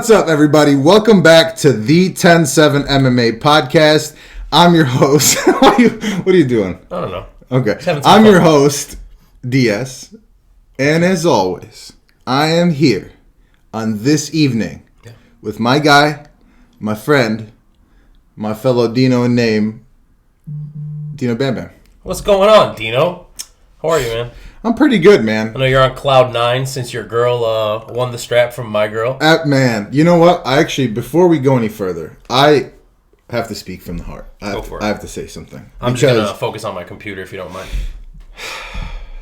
What's up, everybody? Welcome back to the 10-7 MMA podcast. I'm your host. What are you doing? I don't know. Okay. I'm your host, DS. And as always, I am here on this evening with my guy, my friend, my fellow Dino in name, Dino Bam Bam. What's going on, Dino? How are you, man? I'm pretty good, man. I know you're on cloud 9 since your girl won the strap from my girl. Man, you know what? Before we go any further, I have to speak from the heart. I have to say something. I'm just going to focus on my computer if you don't mind.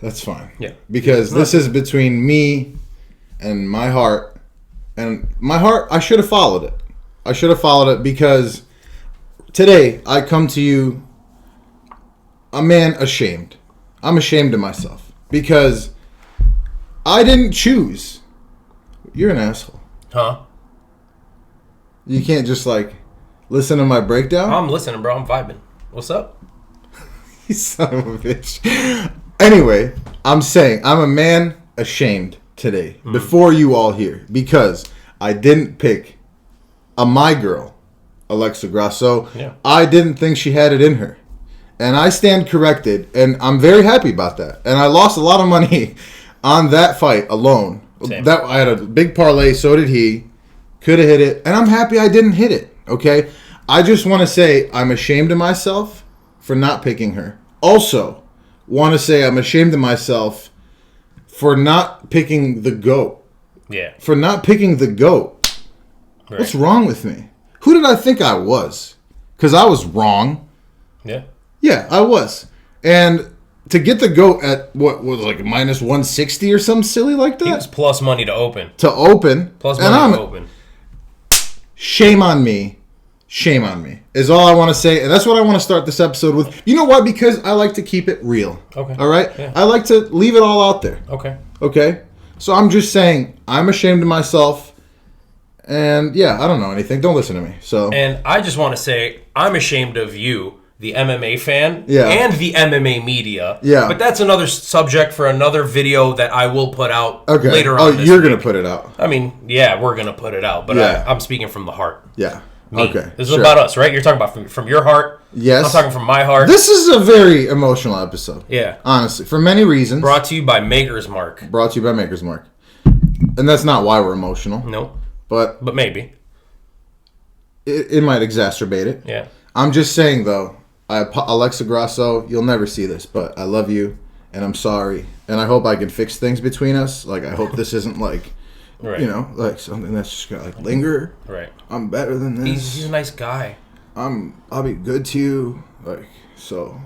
That's fine. Yeah. Because this is between me and my heart. And my heart, I should have followed it. I should have followed it because today I come to you a man ashamed. I'm ashamed of myself. Because I didn't choose. You're an asshole. Huh? You can't just, listen to my breakdown? I'm listening, bro. I'm vibing. What's up? You son of a bitch. Anyway, I'm saying I'm a man ashamed today before you all here because I didn't pick my girl, Alexa Grasso. Yeah. I didn't think she had it in her. And I stand corrected, and I'm very happy about that. And I lost a lot of money on that fight alone. Same. I had a big parlay, so did he. Could have hit it, and I'm happy I didn't hit it, okay? I just want to say I'm ashamed of myself for not picking her. Also, want to say I'm ashamed of myself for not picking the GOAT. Yeah. For not picking the GOAT. Right. What's wrong with me? Who did I think I was? Because I was wrong. Yeah. Yeah, I was. And to get the GOAT at, what was it, minus 160 or something silly like that? He was plus money to open. Plus money to open. Shame on me. Shame on me is all I want to say. And that's what I want to start this episode with. You know why? Because I like to keep it real. Okay. All right? Yeah. I like to leave it all out there. Okay. Okay? So I'm just saying I'm ashamed of myself. And, yeah, I don't know anything. Don't listen to me. So. And I just want to say I'm ashamed of you, the MMA fan, yeah, and the MMA media. Yeah. But that's another subject for another video that I will put out later on. Oh, you're going to put it out. I mean, yeah, we're going to put it out. But yeah. I'm speaking from the heart. Yeah. Me. Okay. This is about us, right? You're talking about from your heart. Yes. I'm talking from my heart. This is a very emotional episode. Yeah. Honestly, for many reasons. Brought to you by Maker's Mark. Brought to you by Maker's Mark. And that's not why we're emotional. No. But maybe. It might exacerbate it. Yeah. I'm just saying, though, Alexa Grasso, you'll never see this, but I love you, and I'm sorry. And I hope I can fix things between us. I hope this isn't right. Something that's just going to linger. Right. I'm better than this. He's a nice guy. I'll be good to you. So.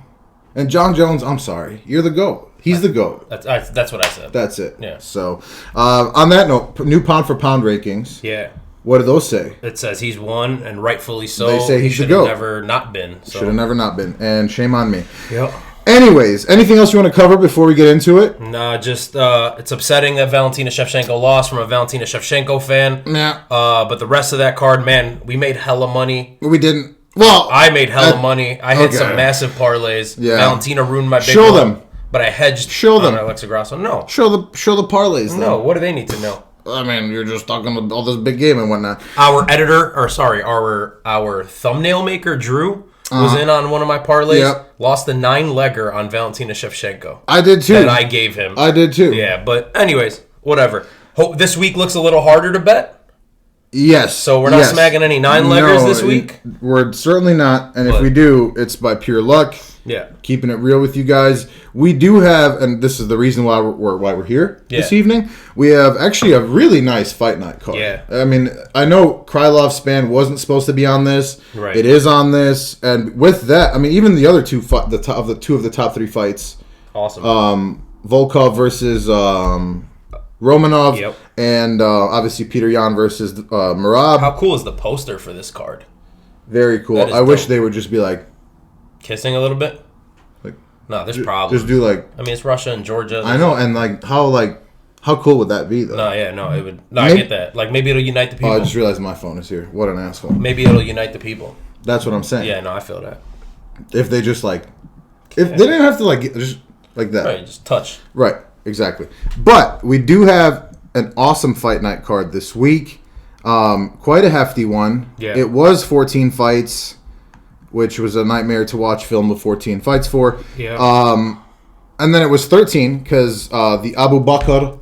And John Jones, I'm sorry. You're the GOAT. He's the GOAT. That's what I said. That's it. Yeah. So, on that note, new pound for pound rankings. Yeah. What do those say? It says he's won, and rightfully so. They say he should have never not been. So. Should have never not been. And shame on me. Yep. Anyways, anything else you want to cover before we get into it? Nah, just it's upsetting that Valentina Shevchenko lost from a Valentina Shevchenko fan. Yeah. But the rest of that card, man, we made hella money. We didn't. Well, I made hella money. I hit some massive parlays. Yeah. Valentina ruined my big Show one, them. But I hedged Show them. on Alexa Grasso. No. Show the parlays, then. No, what do they need to know? I mean, you're just talking about all this big game and whatnot. Our thumbnail maker, Drew, was in on one of my parlays. Yep. Lost the 9-legger on Valentina Shevchenko. I did too. That I gave him. I did too. Yeah, but anyways, whatever. Hope this week looks a little harder to bet. Yes. So we're not smacking any 9-leggers this week? We're certainly not. And if we do, it's by pure luck. Yeah. Keeping it real with you guys. We do have, and this is the reason why we're here this evening, we have actually a really nice fight night card. Yeah. I mean, I know Krylov's span wasn't supposed to be on this. Right. It is on this. And with that, I mean, even the other two of the top three fights. Awesome. Volkov versus Romanov. Yep. And obviously Peter Yan versus Merab. How cool is the poster for this card? Very cool. I wish they would just be kissing a little bit? No, there's problems. Just do I mean, it's Russia and Georgia. I know, and how cool would that be, though? No, yeah, no, it would. No, I get that. Maybe it'll unite the people. Oh, I just realized my phone is here. What an asshole. Maybe it'll unite the people. That's what I'm saying. Yeah, no, I feel that. If they just if they didn't have to just like that. Right, just touch. Right, exactly. But we do have an awesome fight night card this week. Quite a hefty one. Yeah. It was 14 fights, which was a nightmare to watch film with 14 fights for. Yeah. And then it was 13 because the Abu Bakr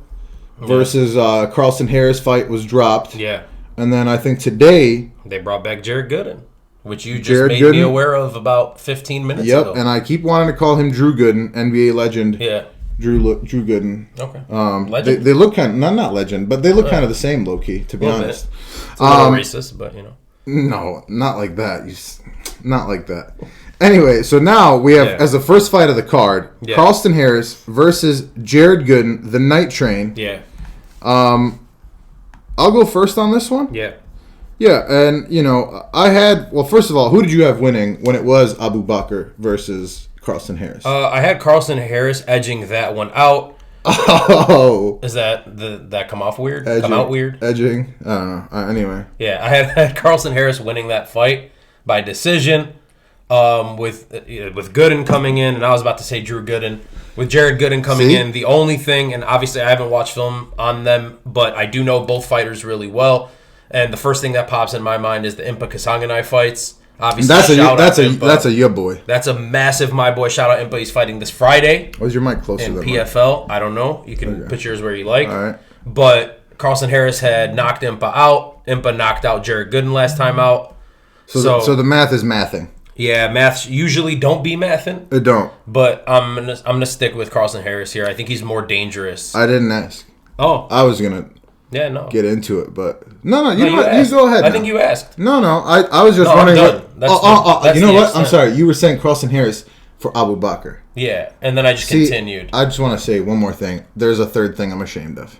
versus Carlston Harris fight was dropped. Yeah. And then I think today they brought back Jared Gooden, which you just Jared made Gooden. me aware of about 15 minutes ago. Yep, and I keep wanting to call him Drew Gooden, NBA legend. Yeah. Drew Gooden. Okay. Legend? They look kind of not legend, but they look kind of the same, low key, to be honest. It's a little racist, but you know. No, not like that. Not like that. Anyway, so now we have as the first fight of the card, Carlston Harris versus Jared Gooden, the Night Train. Yeah. I'll go first on this one. Yeah. Yeah, and first of all, who did you have winning when it was Abu Bakr versus Carlston Harris? I had Carlston Harris edging that one out. Oh. Is that come off weird? Edging, come out weird? Edging. I don't know. Anyway. Yeah, I had Carlston Harris winning that fight by decision. With Gooden coming in, and I was about to say Drew Gooden. With Jared Gooden coming in, the only thing, and obviously I haven't watched film on them, but I do know both fighters really well. And the first thing that pops in my mind is the Impa Kasanganay fights. Obviously, that's a your boy. That's a massive my boy. Shout out Impa. He's fighting this Friday. Was your mic closer in than PFL? Mine? I don't know. You can put yours where you like. All right. But Carlston Harris had knocked Impa out. Impa knocked out Jared Gooden last time out. So the math is mathing. Yeah, maths usually don't be mathin'. It don't. But I'm gonna stick with Carlston Harris here. I think he's more dangerous. I didn't ask. Oh. I was gonna get into it, but no, you know what? You go ahead. I think you asked. No, I was just wondering. That's you know what? I'm sorry. You were saying Carlston Harris for Abu Bakr. Yeah, and then I just continued. I just want to say one more thing. There's a third thing I'm ashamed of,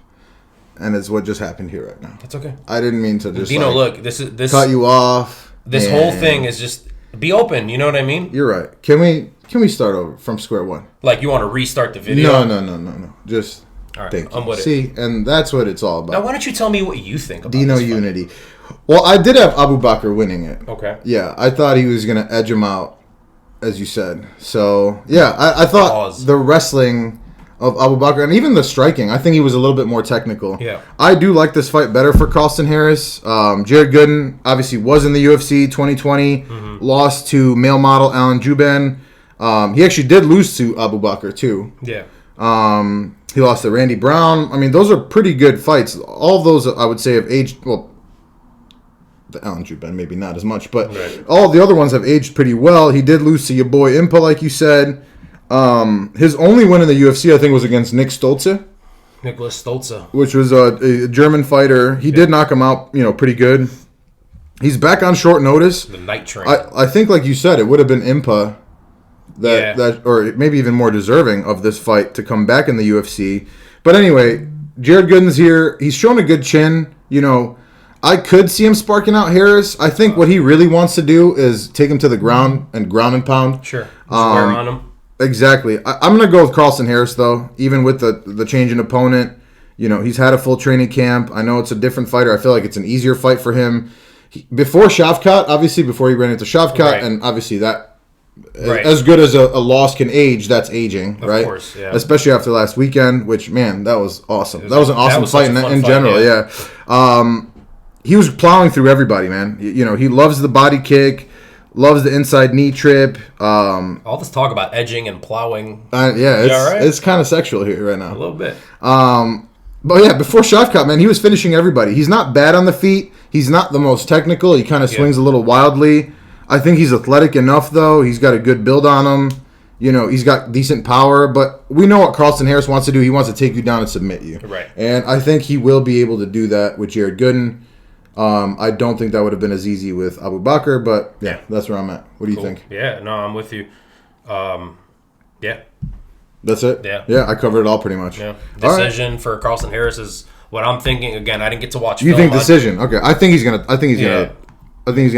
and it's what just happened here right now. That's okay. I didn't mean to just look. This cut you off. This whole thing is just. Be open, you know what I mean? You're right. Can we start over from square one? Like you want to restart the video? No. Just all right, thank you. I'm with See, and that's what it's all about. Now, why don't you tell me what you think about Dino this Unity. Well, I did have Abu Bakr winning it. Okay. Yeah, I thought he was going to edge him out, as you said. So, yeah, I thought the wrestling of Abu Bakr, and even the striking, I think he was a little bit more technical. Yeah. I do like this fight better for Carlston Harris. Jared Gooden obviously was in the UFC 2020, lost to male model Alan Juban. He actually did lose to Abu Bakr too. Yeah. He lost to Randy Brown. I mean, those are pretty good fights. All of those, I would say, have aged well. The Alan Juban maybe not as much, but all the other ones have aged pretty well. He did lose to your boy Impa, like you said. His only win in the UFC, I think, was against Nick Stolze. Nicholas Stolze. Which was a German fighter. He did knock him out, pretty good. He's back on short notice. The Night Train. I think, like you said, it would have been Impa that or maybe even more deserving of this fight to come back in the UFC. But anyway, Jared Gooden's here. He's shown a good chin. I could see him sparking out Harris. I think what he really wants to do is take him to the ground and pound. Sure. Swear on him. Exactly. I'm going to go with Carlston Harris, though, even with the change in opponent. He's had a full training camp. I know it's a different fighter. I feel like it's an easier fight for him. Before Shavkat, obviously, before he ran into Shavkat, and obviously that, as good as a loss can age, that's aging, right? Of course, yeah. Especially after last weekend, which, man, that was awesome. That was an awesome fight in general, yeah. He was plowing through everybody, man. He loves the body kick. Loves the inside knee trip. All this talk about edging and plowing. It's kind of sexual here right now. A little bit. But yeah, before Shavkat, man, he was finishing everybody. He's not bad on the feet. He's not the most technical. He kind of swings a little wildly. I think he's athletic enough, though. He's got a good build on him. He's got decent power. But we know what Carlston Harris wants to do. He wants to take you down and submit you. Right. And I think he will be able to do that with Jared Gooden. I don't think that would have been as easy with Abu Bakr, but yeah, that's where I'm at. What do you think? Yeah, no, I'm with you. Yeah. That's it? Yeah, I covered it all pretty much. Yeah. Decision for Carlston Harris is what I'm thinking. Again, I didn't get to watch. You think decision? Okay, I think he's gonna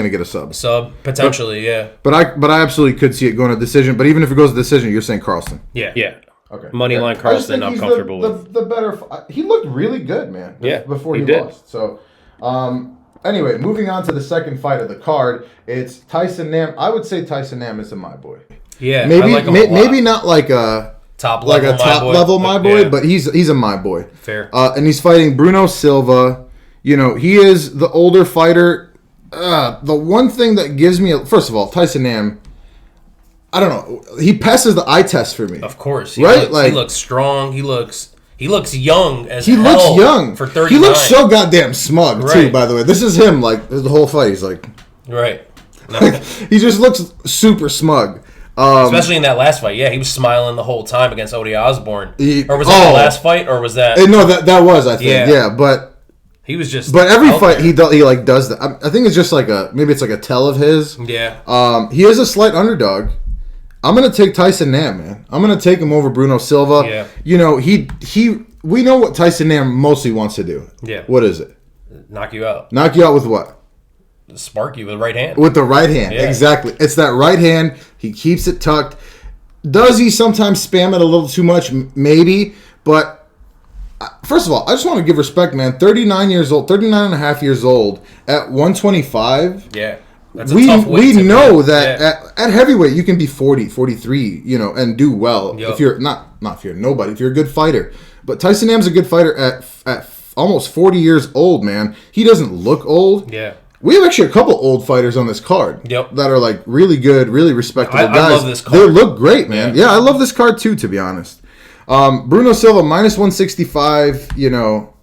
get a sub. Sub potentially, yeah. But I absolutely could see it going to decision. But even if it goes to decision, you're saying Carlston. Yeah. Okay. Moneyline Carlston, I'm comfortable with. The better. He looked really good, man. Yeah. Before he lost. So. Anyway, moving on to the second fight of the card, it's Tyson Nam. I would say Tyson Nam is my boy. Yeah, maybe not like a top level my boy, but he's a my boy. Fair. And he's fighting Bruno Silva. You know, he is the older fighter. The one thing that gives me, first of all, Tyson Nam, I don't know, he passes the eye test for me. Of course, right? He looks strong. He looks young as he hell. Looks young for 39. He looks so goddamn smug too. By the way, this is him like the whole fight. He's like, right. No. Like, he just looks super smug. Especially in that last fight, yeah, he was smiling the whole time against Odie Osborne. Or was that the last fight, or was that? No, that was, I think, yeah. But he was just. But every fight he like does that. I think it's just like maybe it's like a tell of his. Yeah. He is a slight underdog. I'm gonna take Tyson Nam, man. I'm gonna take him over Bruno Silva. Yeah. You know, we know what Tyson Nam mostly wants to do. Yeah. What is it? Knock you out. Knock you out with what? Spark you with the right hand. With the right hand, yeah. Exactly. It's that right hand. He keeps it tucked. Does he sometimes spam it a little too much? Maybe. But first of all, I just want to give respect, man. 39 and a half years old at 125. Yeah. That's a tough weight we know that at heavyweight you can be 40, 43, you know, and do well. Yep. If you're not if you're nobody, if you're a good fighter. But Tyson Nam's a good fighter at almost 40 years old, man. He doesn't look old. Yeah. We have actually a couple old fighters on this card that are like really good, really respectable guys. I love this card. They look great, man. Yeah, I love this card too, to be honest. Bruno Silva minus 165. You know,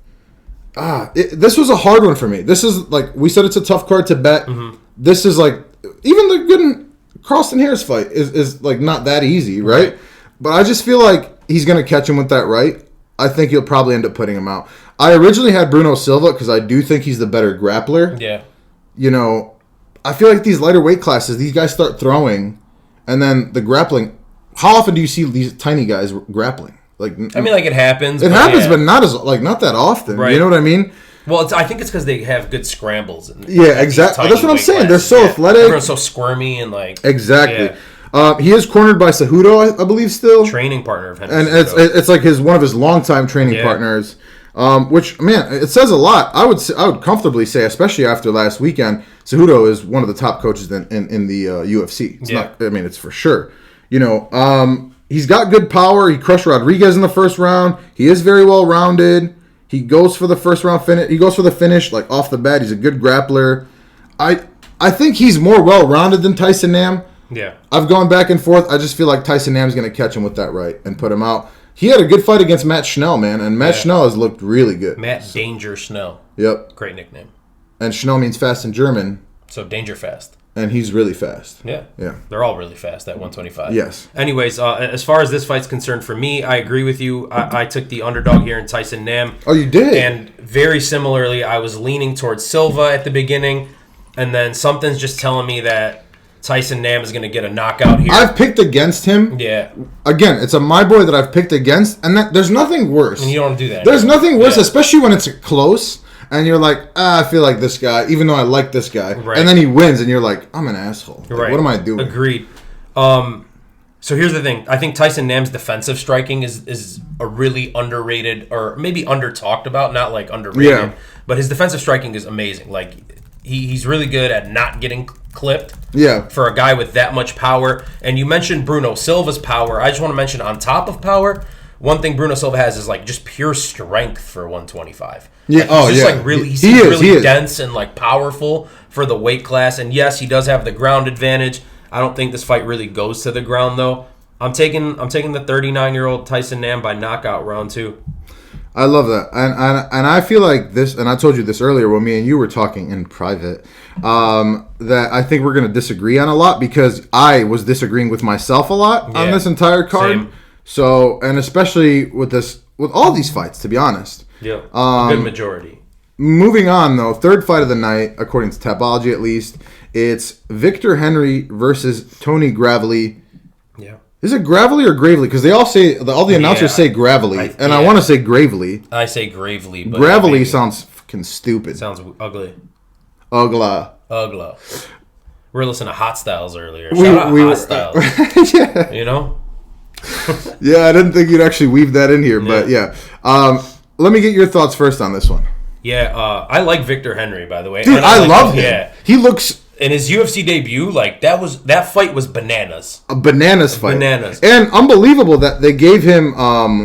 this was a hard one for me. This is like we said, it's a tough card to bet. Mm-hmm. This is like even the good Carlston Harris fight is like not that easy, right? But I just feel like he's gonna catch him with that right. I think he'll probably end up putting him out. I originally had Bruno Silva because I do think he's the better grappler. Yeah. You know, I feel like these lighter weight classes, these guys start throwing, and then the grappling. How often do you see these tiny guys grappling? Like, I mean, like it happens. It happens, but not not that often. Right. You know what I mean? Well, I think it's because they have good scrambles. Exactly. That's what I'm saying. They're so athletic. Everyone's so squirmy and like. Exactly. Yeah. He is cornered by Cejudo, I believe, still. Training partner of Henry. And it's like one of his longtime training partners. Which, man, it says a lot. I would comfortably say, especially after last weekend, Cejudo is one of the top coaches in the UFC. It's not. I mean, it's for sure. You know, he's got good power. He crushed Rodriguez in the first round. He is very well rounded. He goes for the first round finish. He goes for the finish like off the bat. He's a good grappler. I think he's more well rounded than Tyson Nam. Yeah, I've gone back and forth. I just feel like Tyson Nam's going to catch him with that right and put him out. He had a good fight against Matt Schnell, man, and Matt Schnell has looked really good. Matt Danger Schnell. Yep. Great nickname. And Schnell means fast in German. So Danger fast. And he's really fast. Yeah. Yeah. They're all really fast at 125. Yes. Anyways, as far as this fight's concerned, for me, I agree with you. I took the underdog here in Tyson Nam. Oh, you did? And very similarly, I was leaning towards Silva at the beginning, and then something's just telling me that Tyson Nam is going to get a knockout here. I've picked against him. Yeah. Again, it's my boy that I've picked against, and there's nothing worse. And you don't do that. There's nothing worse, especially when it's close, and you're like, I feel like this guy, even though I like this guy. Right. And then he wins, and you're like, I'm an asshole. Like, what am I doing? Agreed. So here's the thing. I think Tyson Nam's defensive striking is a really underrated, or maybe under-talked about, not like underrated. But his defensive striking is amazing. Like, he's really good at not getting clipped. Yeah. For a guy with that much power. And you mentioned Bruno Silva's power. I just want to mention on top of power, one thing Bruno Silva has is like just pure strength for 125. Yeah. Like, he's just like really, he's really dense and like powerful for the weight class. And yes, he does have the ground advantage. I don't think this fight really goes to the ground though. I'm taking the 39-year-old Tyson Nam by knockout round 2. I love that, and I feel like this, and I told you this earlier when me and you were talking in private, that I think we're going to disagree on a lot because I was disagreeing with myself a lot on this entire card. Same. So, and especially with all these fights, to be honest. Yeah, good majority. Moving on though, third fight of the night, according to Tapology at least, it's Victor Henry versus Tony Gravely. Yeah. Is it Gravely or Gravely? Because they all the announcers say Gravely, and I want to say Gravely. I say Gravely, but Gravely sounds fucking stupid. Sounds ugly. Ugla. We were listening to Hot Styles earlier. Shout out Hot Styles. Yeah. You know? Yeah, I didn't think you'd actually weave that in here, but yeah. Let me get your thoughts first on this one. Yeah, I like Victor Henry, by the way. Dude, I love him. Yeah. He looks... In his UFC debut, like that fight was bananas. A bananas fight. Bananas. And unbelievable that they gave him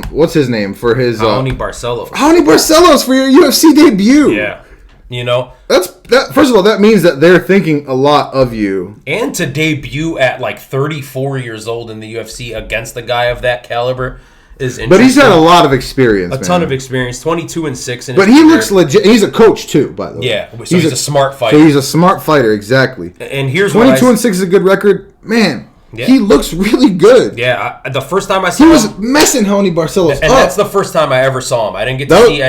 what's his name for his Raoni Barcelos. Raoni Barcelos for your UFC debut. Yeah. You know, First of all, that means that they're thinking a lot of you. And to debut at like 34 years old in the UFC against a guy of that caliber is interesting. But he's had a lot of experience. A ton of experience. 22-6. But he looks legit. He's a coach too, by the way. Yeah, so he's a smart fighter. So he's a smart fighter, exactly. And here's 22-6 is a good record, man. Yeah. He looks really good. Yeah, the first time I saw him, he was messing Tony Barcelos up. And that's the first time I ever saw him. I didn't get to see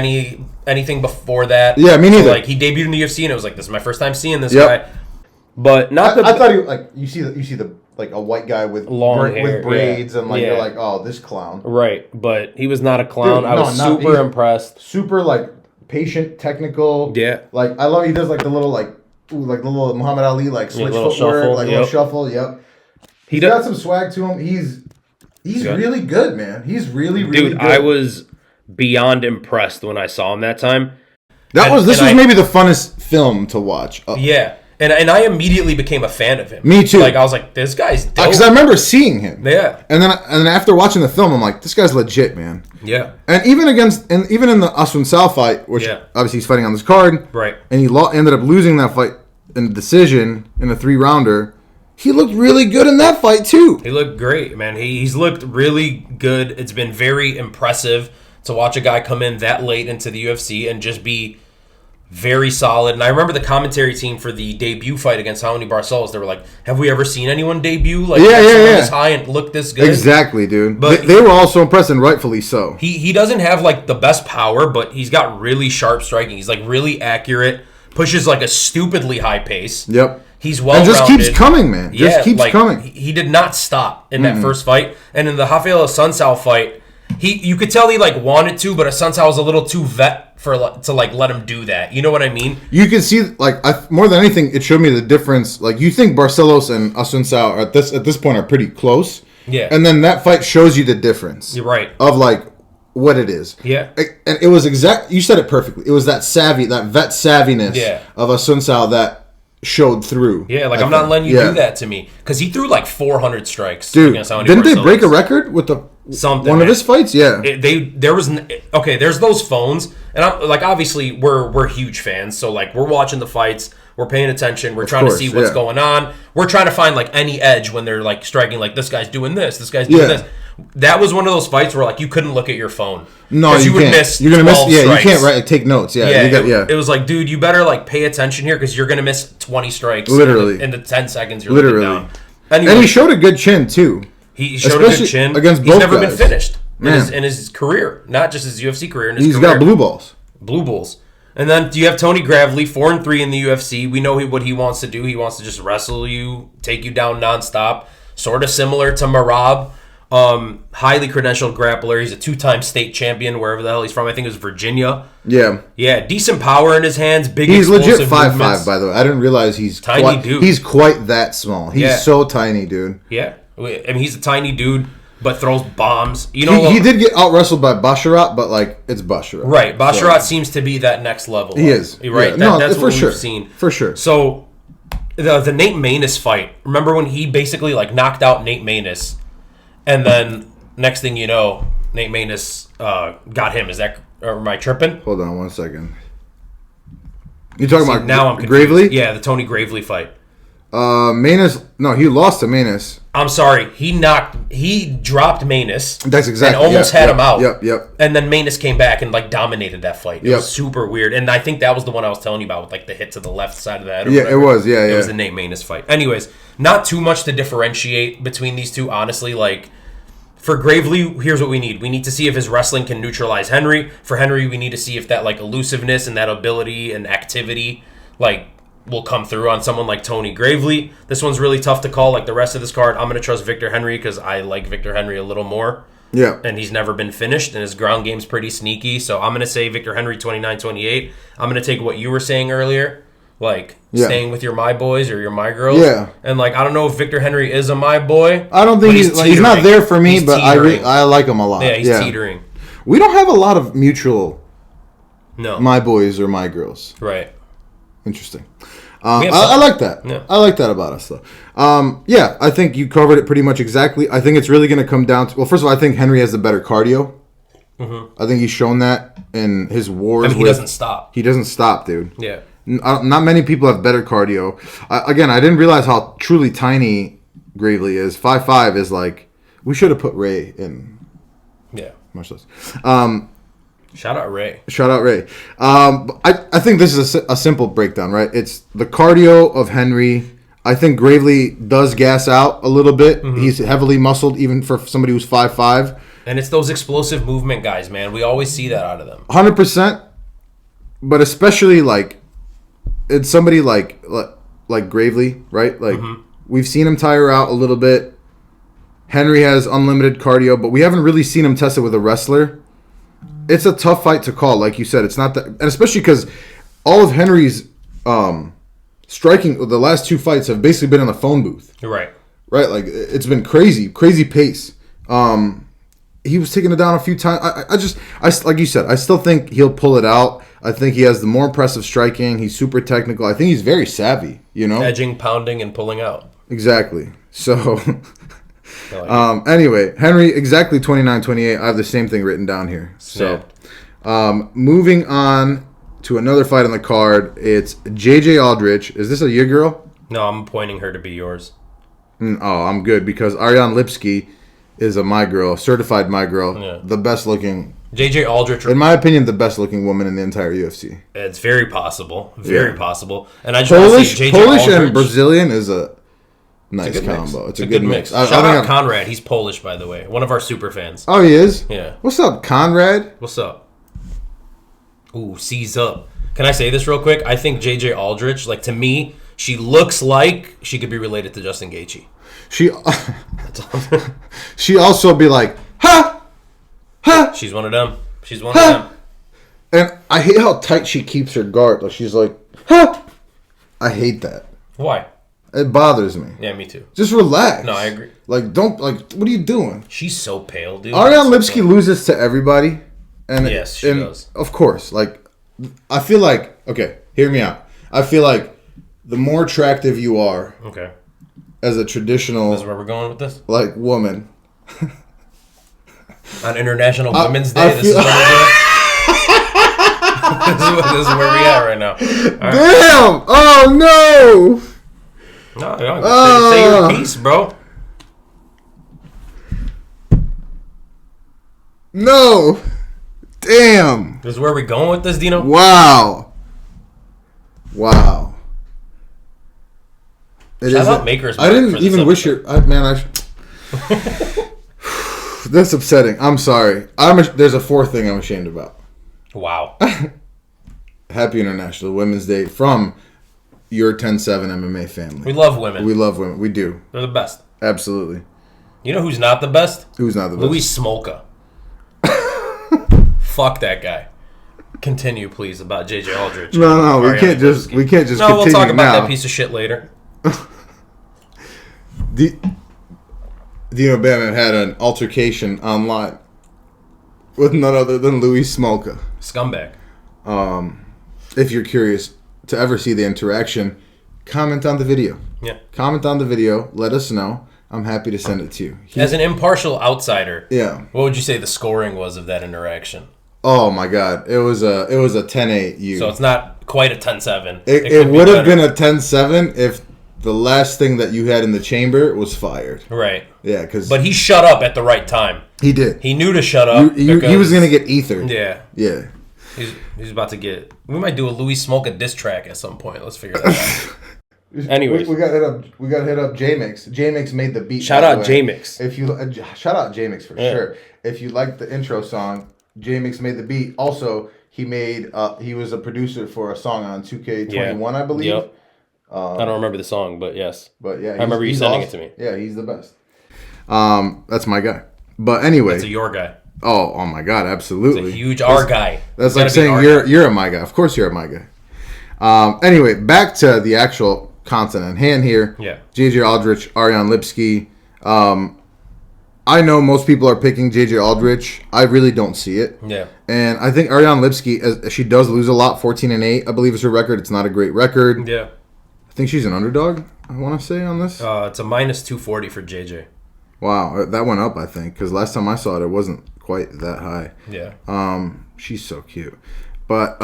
anything before that. Yeah, me neither. So, like, he debuted in the UFC, and it was like, this is my first time seeing this guy. But not I thought he like you see the like a white guy with long hair, with braids and like you're like, oh, this clown. Right, but he was not a clown. Dude, I was super impressed. Super like patient, technical. Yeah. Like I love he does like the little like the little Muhammad Ali like switch footwork, shuffle, like little shuffle. Yep. He's got some swag to him. He's really good, man. He's really good. Dude, I was beyond impressed when I saw him that time. This was maybe the funnest film to watch. Yeah. And I immediately became a fan of him. Me too. Like I was like, this guy's dope. Because I remember seeing him. Yeah. And then after watching the film, I'm like, this guy's legit, man. Yeah. And even in the Asuncao fight, which obviously he's fighting on this card, right? And he ended up losing that fight in a decision in a 3-rounder. He looked really good in that fight too. He looked great, man. He's looked really good. It's been very impressive to watch a guy come in that late into the UFC and just be very solid. And I remember the commentary team for the debut fight against Tony Barcelos. They were like, "Have we ever seen anyone debut like this high and look this good?" Exactly, dude. But they were all so impressed, and rightfully so. He doesn't have like the best power, but he's got really sharp striking. He's like really accurate. Pushes like a stupidly high pace. Yep. He's well-rounded. And just keeps coming, man. Just keeps coming. He did not stop in that first fight. And in the Rafael Asuncao fight, you could tell he like wanted to, but Asuncao was a little too vet to like let him do that. You know what I mean? You can see like more than anything, it showed me the difference. Like you think Barcelos and Asuncao at this point are pretty close. Yeah. And then that fight shows you the difference. You're right. Of like what it is. Yeah. And it was you said it perfectly. It was that vet savviness of Asuncao that showed through. Yeah, like I'm not letting you do that to me. Because he threw like 400 strikes against Tony Didn't Barcelos. they break a record with one of his fights? Yeah. There's those phones, and I'm like, obviously we're huge fans, so like we're watching the fights, we're paying attention, we're trying to see what's going on, we're trying to find like any edge when they're like striking, like this guy's doing this guy's doing this. That was one of those fights where like you couldn't look at your phone. No, you would can't. miss. You're gonna miss. Yeah, strikes. You can't take notes. Yeah, It was like, dude, you better like pay attention here because you're gonna miss 20 strikes. Literally in the 10 seconds you're looking down. Anyway, and he showed a good chin too. He showed a good chin against both He's never guys. been finished in his career, not just his UFC career. He's got blue balls. Blue balls. And then do you have Tony Gravely, 4-3 in the UFC? We know what he wants to do. He wants to just wrestle you, take you down nonstop. Sort of similar to Merab. Highly credentialed grappler. He's a 2-time state champion wherever the hell he's from. I think it was Virginia. Yeah, decent power in his hands. Big. He's legit 5'5", by the way. I didn't realize he's tiny dude. He's quite that small. He's so tiny, dude. Yeah, I mean he's a tiny dude, but throws bombs. You know, he did get out wrestled by Basharat, but like it's Basharat. Right, Basharat seems to be that next level. He is right. Yeah. That's what we've seen for sure. So the Nate Maness fight. Remember when he basically like knocked out Nate Maness? And then next thing you know, Nate Maness got him. Am I tripping? Hold on 1 second. You talking about now? I'm Gravely? Yeah, the Tony Gravely fight. Maness. No, he lost to Maness. I'm sorry. He dropped Maness. That's exactly. And almost had him out. Yep. And then Maness came back and like dominated that fight. It was super weird. And I think that was the one I was telling you about with like the hit to the left side of the head. It was. It was the Nate Maness fight. Anyways, not too much to differentiate between these two. Honestly, like. For Gravely, here's what we need. We need to see if his wrestling can neutralize Henry. For Henry, we need to see if that like elusiveness and that ability and activity like will come through on someone like Tony Gravely. This one's really tough to call like the rest of this card. I'm going to trust Victor Henry because I like Victor Henry a little more. Yeah. And he's never been finished, and his ground game's pretty sneaky. So I'm going to say Victor Henry 29-28. I'm going to take what you were saying earlier. Like, staying with your my boys or your my girls. Yeah. And, like, I don't know if Victor Henry is a my boy. I don't think he's not there for me, but I like him a lot. Yeah, he's teetering. We don't have a lot of mutual my boys or my girls. Right. Interesting. I like that. Yeah. I like that about us, though. I think you covered it pretty much exactly. I think it's really going to come down to... Well, first of all, I think Henry has the better cardio. I think he's shown that in his wars. I mean, he doesn't stop. He doesn't stop, dude. Yeah. Not many people have better cardio. Again, I didn't realize how truly tiny Gravely is. 5'5" is like, we should have put Ray in. Yeah. Much less. Shout out Ray. Shout out Ray. I think this is a simple breakdown, right? It's the cardio of Henry. I think Gravely does gas out a little bit. He's heavily muscled, even for somebody who's 5'5". And it's those explosive movement guys, man. We always see that out of them. 100%. But especially, like, it's somebody like Gravely, right? Like, we've seen him tire out a little bit. Henry has unlimited cardio, but we haven't really seen him test it with a wrestler. It's a tough fight to call, like you said. It's not that, and especially because all of Henry's striking, the last 2 fights have basically been in the phone booth. Right. Right, like it's been crazy pace. He was taking it down a few times. I like you said, I still think he'll pull it out. I think he has the more impressive striking. He's super technical. I think he's very savvy. Edging, pounding, and pulling out. Exactly. So. Anyway, Henry, exactly 29-28. I have the same thing written down here. Snapped. So, moving on to another fight on the card. It's JJ Aldrich. Is this a your girl? No, I'm appointing her to be yours. I'm good because Ariane Lipsky is my girl, certified my girl, the best looking. JJ Aldrich, in my opinion, the best looking woman in the entire UFC. It's very possible, very possible. And I just want to see JJ Polish Aldrich, and Brazilian is a nice combo. It's a good mix. Shout out Conrad. He's Polish, by the way. One of our super fans. Oh, he is? Yeah. What's up, Conrad? What's up? Ooh, seize up. Can I say this real quick? I think JJ Aldrich, like, to me, she looks like she could be related to Justin Gaethje. She also be like, ha! Ha! She's one of them. She's one of them. And I hate how tight she keeps her guard. Like, she's like, ha! I hate that. Why? It bothers me. Yeah, me too. Just relax. No, I agree. Like, what are you doing? She's so pale, dude. Ariane Lipsky loses to everybody. And yes, she does. Of course. Like, I feel like, okay, hear me out. I feel like the more attractive you are, okay, as a traditional, this is where we're going with this, like, woman, on International Women's Day, this is what we're doing. this is where we at right now. Right. Damn! Oh no! No, say your piece, bro. No! Damn! This is where we going with this, Dino? Wow! Shout out Maker's I didn't even wish your... That's upsetting. I'm sorry. There's a fourth thing I'm ashamed about. Wow. Happy International Women's Day from your 10-7 MMA family. We love women. We love women. We do. They're the best. Absolutely. You know who's not the best? Who's not the best? Louis Smolka. Fuck that guy. Continue, please, about JJ Aldrich. No, we can't just continue now. We'll talk about that piece of shit later. Dino Bannon had an altercation online with none other than Louis Smolka. Scumbag. If you're curious to ever see the interaction, comment on the video. Yeah. Comment on the video. Let us know. I'm happy to send it to you. As an impartial outsider, yeah. What would you say the scoring was of that interaction? Oh my God. It was a 10-8 you. So it's not quite a 10-7. It would have been a 10-7 if the last thing that you had in the chamber was fired. Right. Yeah, but he shut up at the right time. He did. He knew to shut up. He was going to get ethered. Yeah. Yeah. He's about to get... We might do a Louis Smolka diss track at some point. Let's figure that out. Anyways. We got to hit up J-Mix. J-Mix made the beat. Shout out J-Mix. Shout out J-Mix for sure. If you like the intro song, J-Mix made the beat. Also, he was a producer for a song on 2K21, I believe. Yep. I don't remember the song, but yes. But yeah, I remember you sending it to me. Yeah, he's the best. That's my guy. But anyway, that's a your guy. Oh my God, absolutely. It's a huge our guy. That's like saying you're a my guy. Of course you're a my guy. Anyway, back to the actual content at hand here. Yeah. JJ Aldrich, Ariane Lipsky. I know most people are picking JJ Aldrich. I really don't see it. Yeah. And I think Ariane Lipsky, she does lose a lot. 14-8, I believe, is her record. It's not a great record. Yeah. I think she's an underdog, I want to say, on this. It's a -240 for JJ. Wow, that went up, I think, because last time I saw it, it wasn't quite that high. Yeah. She's so cute. But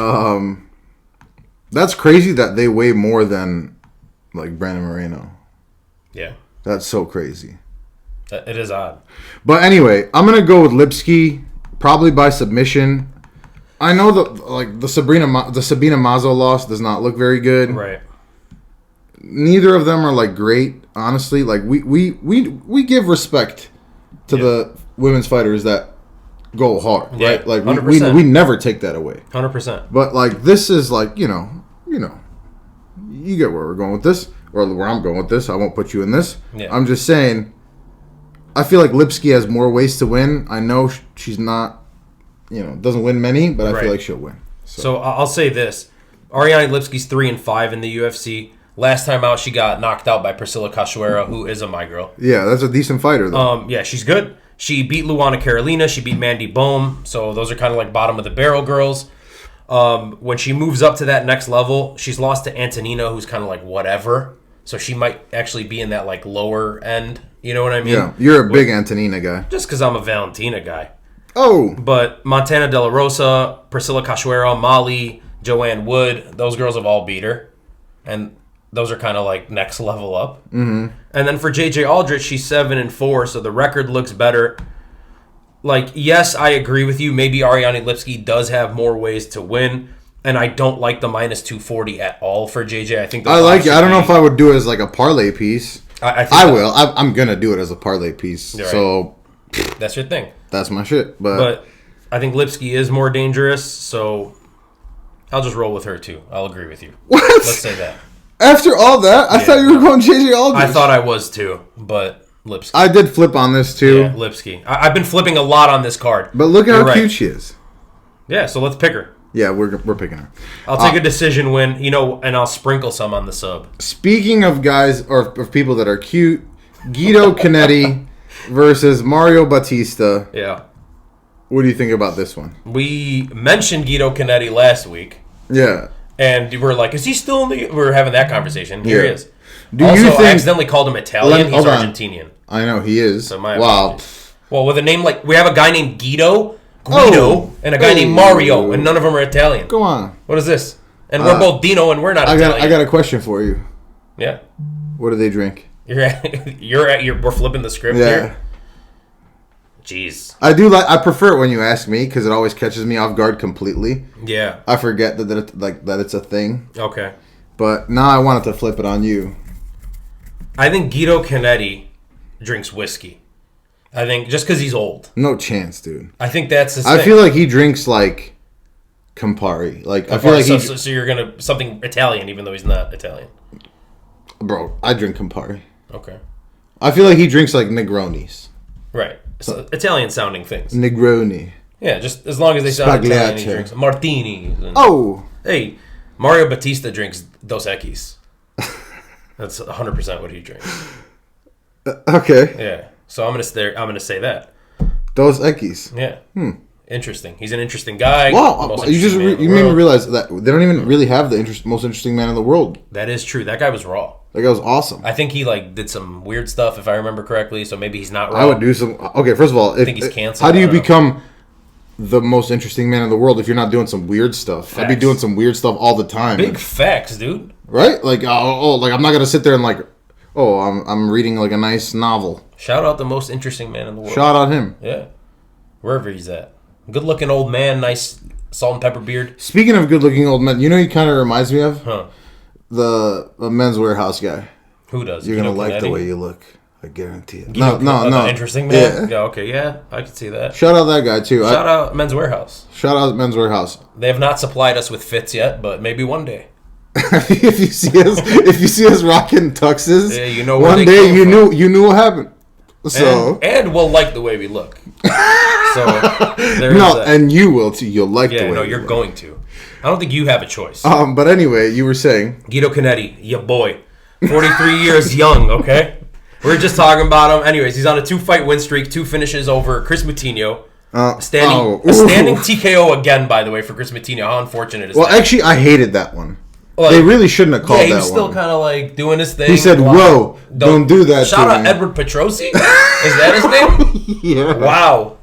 that's crazy that they weigh more than like Brandon Moreno. Yeah. That's so crazy. It is odd. But anyway, I'm gonna go with Lipski, probably by submission. I know the Sabina Mazo loss does not look very good. Right. Neither of them are like great, honestly. Like we give respect to the women's fighters that go hard, right? Yeah, Like 100%. we never take that away. 100%. But like this is like you get where we're going with this, or where I'm going with this. I won't put you in this. Yeah. I'm just saying. I feel like Lipski has more ways to win. I know she's not, doesn't win many, but I feel like she'll win. So I'll say this: Ariane Lipski's 3-5 in the UFC. Last time out, she got knocked out by Priscilla Cachoeira, who is a my girl. Yeah, that's a decent fighter, though. Yeah, she's good. She beat Luana Carolina. She beat Mandy Bohm. So those are kind of like bottom of the barrel girls. When she moves up to that next level, she's lost to Antonina, who's kind of like whatever. So she might actually be in that like lower end. You know what I mean? Yeah, you're a big Antonina guy. Just because I'm a Valentina guy. Oh. But Montana De La Rosa, Priscilla Cachoeira, Molly, Joanne Wood, those girls have all beat her. And those are kind of like next level up. Mm-hmm. And then for JJ Aldrich, she's 7-4, so the record looks better. Like, yes, I agree with you. Maybe Ariane Lipski does have more ways to win. And I don't like the -240 at all for JJ. I think I like it. I don't know if I would do it as like a parlay piece. I will. I'm gonna do it as a parlay piece. Right. So that's your thing. That's my shit. But I think Lipski is more dangerous, so I'll just roll with her too. I'll agree with you. What? Let's say that. After all that, I thought you were going JJ Aldrich. I thought I was too, but Lipski. I did flip on this too. Yeah, Lipski. I've been flipping a lot on this card. But look at how cute she is. Yeah, so let's pick her. Yeah, we're picking her. I'll take a decision win, and I'll sprinkle some on the sub. Speaking of guys or of people that are cute, Guido Canetti versus Mario Batista. Yeah. What do you think about this one? We mentioned Guido Canetti last week. Yeah. And we're like, is he still in the... We were having that conversation. Here he is. I accidentally called him Italian. He's Argentinian. I know, he is. So my apologies. Well, with a name like... We have a guy named Guido, and a guy named Mario, and none of them are Italian. Go on. What is this? And we're both Dino, and we're not Italian. I got a question for you. Yeah. What do they drink? We're flipping the script here. Jeez. I prefer it when you ask me because it always catches me off guard completely. Yeah. I forget that it's a thing. Okay. But now I wanted to flip it on you. I think Guido Canetti drinks whiskey. I think just because he's old. No chance, dude. I think that's his thing. I feel like he drinks like Campari. Like I feel like so you're gonna something Italian, even though he's not Italian. Bro, I drink Campari. Okay. I feel like he drinks like Negronis. Right. So Italian sounding things. Negroni. Yeah, just as long as they sound Italian, he drinks martinis. Hey, Mario Batista drinks Dos Equis. That's 100% what he drinks. Okay. Yeah. So I'm gonna say that. Dos Equis. Yeah. Interesting. He's an interesting guy. Wow. You made me realize that they don't even really have the most interesting man in the world. That is true. That guy was raw. That guy was awesome. I think he did some weird stuff, if I remember correctly. So maybe he's not raw. I would do some. Okay, first of all, I think he's canceled. How do you become the most interesting man in the world if you're not doing some weird stuff? Facts. I'd be doing some weird stuff all the time. Big facts, dude. Right? Like, like I'm not gonna sit there and I'm reading like a nice novel. Shout out the most interesting man in the world. Shout out him. Yeah, wherever he's at. Good looking old man, nice salt and pepper beard. Speaking of good looking old men, you know he kind of reminds me of? Huh. The Men's Warehouse guy. Who does? You're going to like the way you look. I guarantee it. No. Interesting man? Yeah, okay, yeah. I can see that. Shout out that guy, too. Shout out Men's Warehouse. Shout out Men's Warehouse. They have not supplied us with fits yet, but maybe one day. if you see us rocking tuxes, yeah, you know one day you knew what happened. So and we'll like the way we look. So and you will too. You'll like the way. No, you're going to. I don't think you have a choice. But anyway, you were saying Guido Canetti, your boy, 43 years young. Okay, we're just talking about him. Anyways, he's on a 2-fight win streak, 2 finishes over Chris Moutinho. Standing TKO again, by the way, for Chris Moutinho. How unfortunate is that? Well, actually, I hated that one. They really shouldn't have called that one. Yeah, he was still kind of doing his thing. He said, whoa, don't do that. Shout out Edward Petrosi. Is that his name? Yeah. Wow.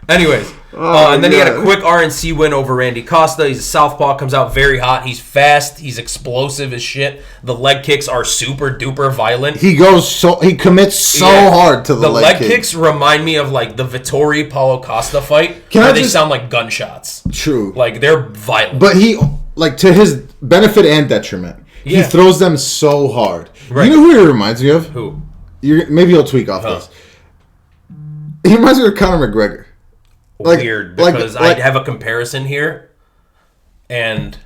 Anyways, and then he had a quick RNC win over Randy Costa. He's a southpaw, comes out very hot. He's fast. He's explosive as shit. The leg kicks are super duper violent. He commits so hard to the leg kicks. Remind me of like the Vettori Paulo Costa fight. They sound like gunshots. True. Like they're violent. But he, like, to his benefit and detriment, he throws them so hard. Right. You know who he reminds me of? Who? Maybe you'll tweak off this. He reminds me of Conor McGregor. Weird, because I have a comparison here, and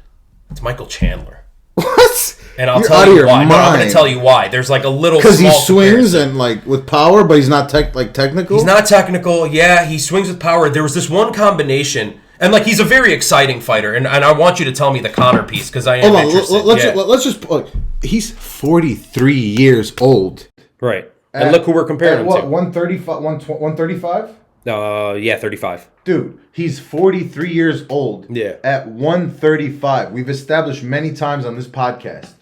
it's Michael Chandler. What? And I'll tell you why. No, I'm going to tell you why. There's like a little because he swings and like with power, but he's not technical. He's not technical. Yeah, he swings with power. There was this one combination, and like he's a very exciting fighter. And I want you to tell me the Conor piece because I am interested. Let's just. He's 43 years old. Right. And look who we're comparing him to. 135? Yeah, 35. Dude, he's 43 years old. Yeah. At 135. We've established many times on this podcast,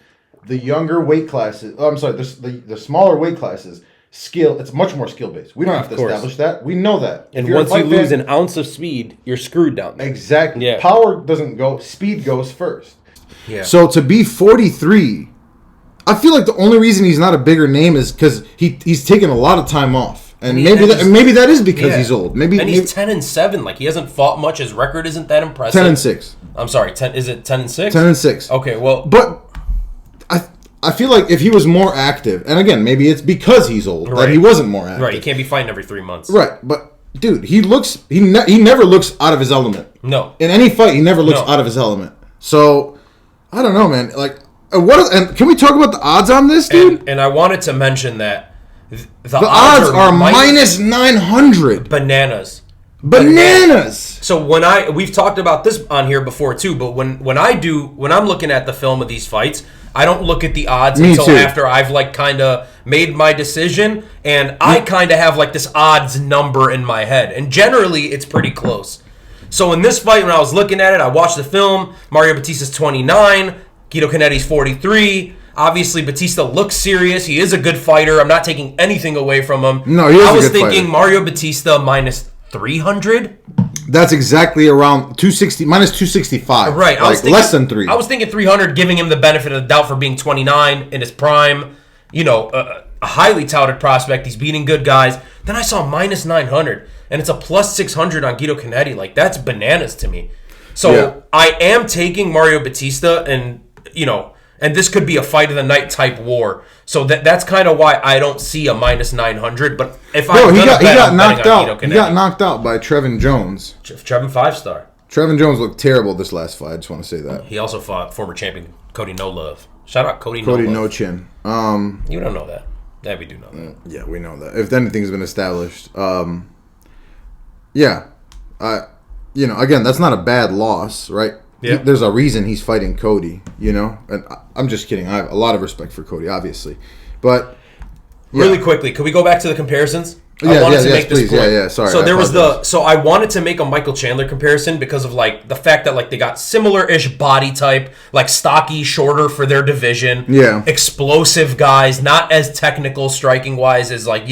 the younger weight classes, the smaller weight classes, it's much more skill-based. We don't have to establish that. We know that. And once you lose an ounce of speed, you're screwed down there. Exactly. Yeah. Power doesn't go, speed goes first. Yeah. So to be 43... I feel like the only reason he's not a bigger name is because he's taken a lot of time off, and maybe that is because he's old. Maybe he's 10-7. Like he hasn't fought much. His record isn't that impressive. 10-6. I'm sorry. Is it 10-6? 10-6. Okay. Well, but I feel like if he was more active, and again maybe it's because he's old that he wasn't more active. Right. He can't be fighting every 3 months. Right. But dude, he never looks out of his element. No. In any fight, he never looks out of his element. So I don't know, man. Like. And can we talk about the odds on this, dude? And I wanted to mention that the odds are minus 900. Bananas. So we've talked about this on here before too, but when I'm looking at the film of these fights, I don't look at the odds until after I've like kind of made my decision, and I kind of have like this odds number in my head, and generally it's pretty close. So in this fight, when I was looking at it, I watched the film. Mario Batista's 29. Guido Canetti's 43. Obviously, Batista looks serious. He is a good fighter. I'm not taking anything away from him. No, he is a good fighter. I was thinking Mario Batista minus 300. That's exactly around 260, minus 265. Right. I was thinking, less than 3. I was thinking 300, giving him the benefit of the doubt for being 29 in his prime. You know, a highly touted prospect. He's beating good guys. Then I saw minus 900, and it's a plus 600 on Guido Canetti. Like, that's bananas to me. So I am taking Mario Batista, and this could be a fight of the night type war. So that's kind of why I don't see a minus 900. But if he got knocked out. He got knocked out by Trevin Jones. Trevin 5-star. Trevin Jones looked terrible this last fight. I just want to say that. He also fought former champion Cody No Love. Shout out Cody No Chin. You don't know that. Yeah, we do know that. Yeah, we know that. If anything's been established. Again, that's not a bad loss, right? Yeah. There's a reason he's fighting Cody, and I'm just kidding. I have a lot of respect for Cody, obviously, but really quickly, could we go back to the comparisons? I wanted to make this point. Sorry. So I wanted to make a Michael Chandler comparison because of like the fact that like they got similar-ish body type, like stocky, shorter for their division. Yeah. Explosive guys, not as technical striking wise as like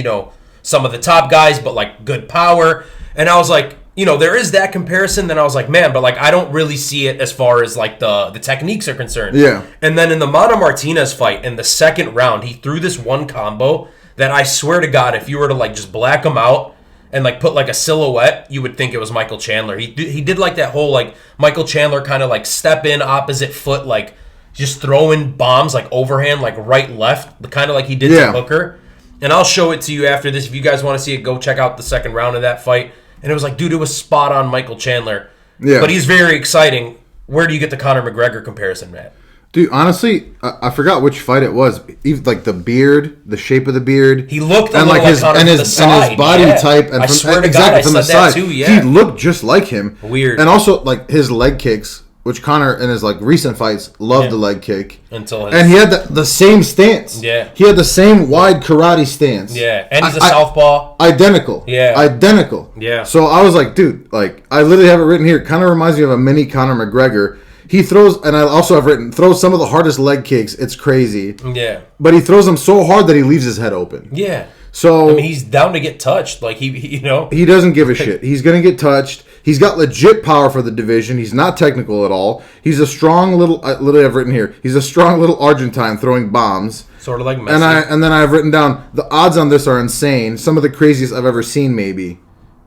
some of the top guys, but like good power. And I was like, there is that comparison. Then I was like, man, but like I don't really see it as far as like the techniques are concerned. Yeah. And then in the Mana Martinez fight, in the second round, he threw this one combo that I swear to God, if you were to like just black him out and like put like a silhouette, you would think it was Michael Chandler. He did like that whole like Michael Chandler kind of like step in opposite foot, like just throwing bombs like overhand, like right left, kind of like he did to Hooker. And I'll show it to you after this. If you guys want to see it, go check out the second round of that fight. And it was like, dude, it was spot on Michael Chandler. Yeah. But he's very exciting. Where do you get the Conor McGregor comparison, Matt? Dude, honestly, I forgot which fight it was. Even like the beard, the shape of the beard. He looked and like his Conor and his body type. And I swear to God, I said that too. Yeah, he looked just like him. Weird. And also like his leg kicks, which Conor in his like recent fights loved the leg kick. And he had the same stance. Yeah. He had the same wide karate stance. Yeah. And he's a southpaw. Identical. Yeah. Identical. Yeah. So I was like, dude, like I literally have it written here. Kind of reminds me of a mini Conor McGregor. He throws, and I also have written, throws some of the hardest leg kicks. It's crazy. Yeah. But he throws them so hard that he leaves his head open. Yeah. So I mean, he's down to get touched. Like he he doesn't give a shit. He's gonna get touched. He's got legit power for the division. He's not technical at all. He's a strong little. Literally, I've written here. He's a strong little Argentine throwing bombs. Sort of like Messi. And then I've written down the odds on this are insane. Some of the craziest I've ever seen, maybe.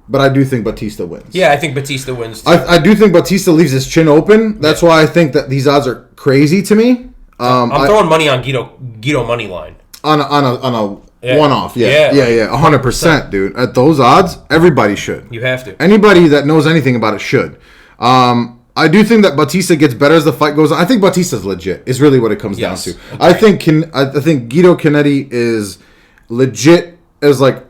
But I do think Batista wins. Yeah, I think Batista wins too. I do think Batista leaves his chin open. That's why I think that these odds are crazy to me. I'm throwing money on Guido money line. On a one-off. Yeah, 100%, dude. At those odds, everybody should. You have to. Anybody that knows anything about it should. I do think that Batista gets better as the fight goes on. I think Batista's legit. Is really what it comes down to. Agreed. I think Guido Canetti is legit as like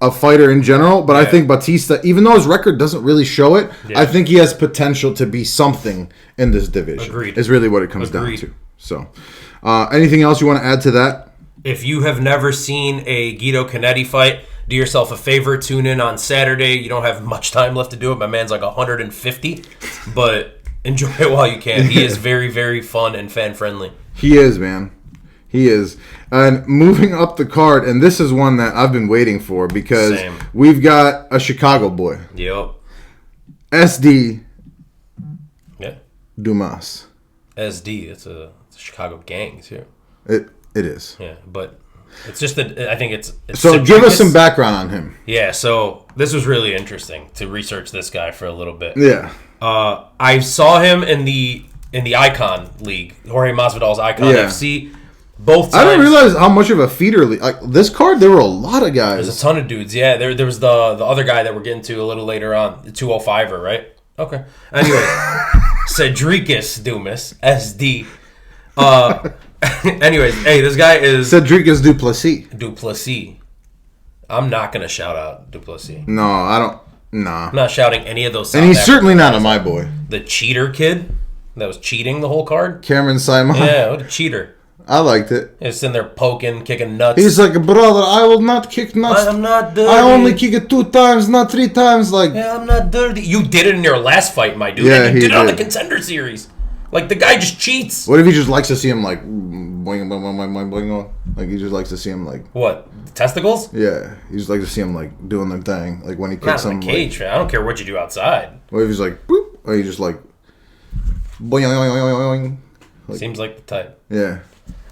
a fighter in general, but I think Batista, even though his record doesn't really show it, I think he has potential to be something in this division. Agreed. Is really what it comes down to. So, anything else you want to add to that? If you have never seen a Guido Canetti fight, do yourself a favor. Tune in on Saturday. You don't have much time left to do it. My man's like 150, but enjoy it while you can. He is very, very fun and fan-friendly. He is, man. He is. And moving up the card, and this is one that I've been waiting for because we've got a Chicago boy. Yep. SD. Yeah. Dumas. SD. It's a Chicago gang, too. It is. Yeah, but it's just that I think it's so give us some background on him. Yeah, so this was really interesting to research this guy for a little bit. Yeah. I saw him in the Icon League, Jorge Masvidal's Icon FC. Both times. I didn't realize how much of a feeder league. Like this card, there were a lot of guys. There's a ton of dudes. Yeah, there was the other guy that we're getting to a little later on, the 205er, right? Okay. Anyway, Cedricus Dumas, SD. Anyways, hey, this guy is Cedricus Duplessis. I'm not gonna shout out Duplessis. No, I don't. Nah. I'm not shouting any of those. And he's certainly not my boy. The cheater kid that was cheating the whole card. Cameron Simon. Yeah, what a cheater. I liked it. He's sitting there poking, kicking nuts. He's like, brother, I will not kick nuts. I'm not dirty. I only kick it 2 times, not 3 times. Like, yeah, I'm not dirty. You did it in your last fight, my dude. Yeah, and you he did it on the did. Contender Series. Like, the guy just cheats. What if he just likes to see him, like, boing, boing, boing, boing, boing, boing? Like, he just likes to see him, like... What? Testicles? Yeah. He just likes to see him, like, doing their thing. Like, when he kicks Not in him... the cage, man. I don't care what you do outside. What if he's like, boop? Or he just, like... Boing, boing, boing, boing. Like, seems like the type. Yeah.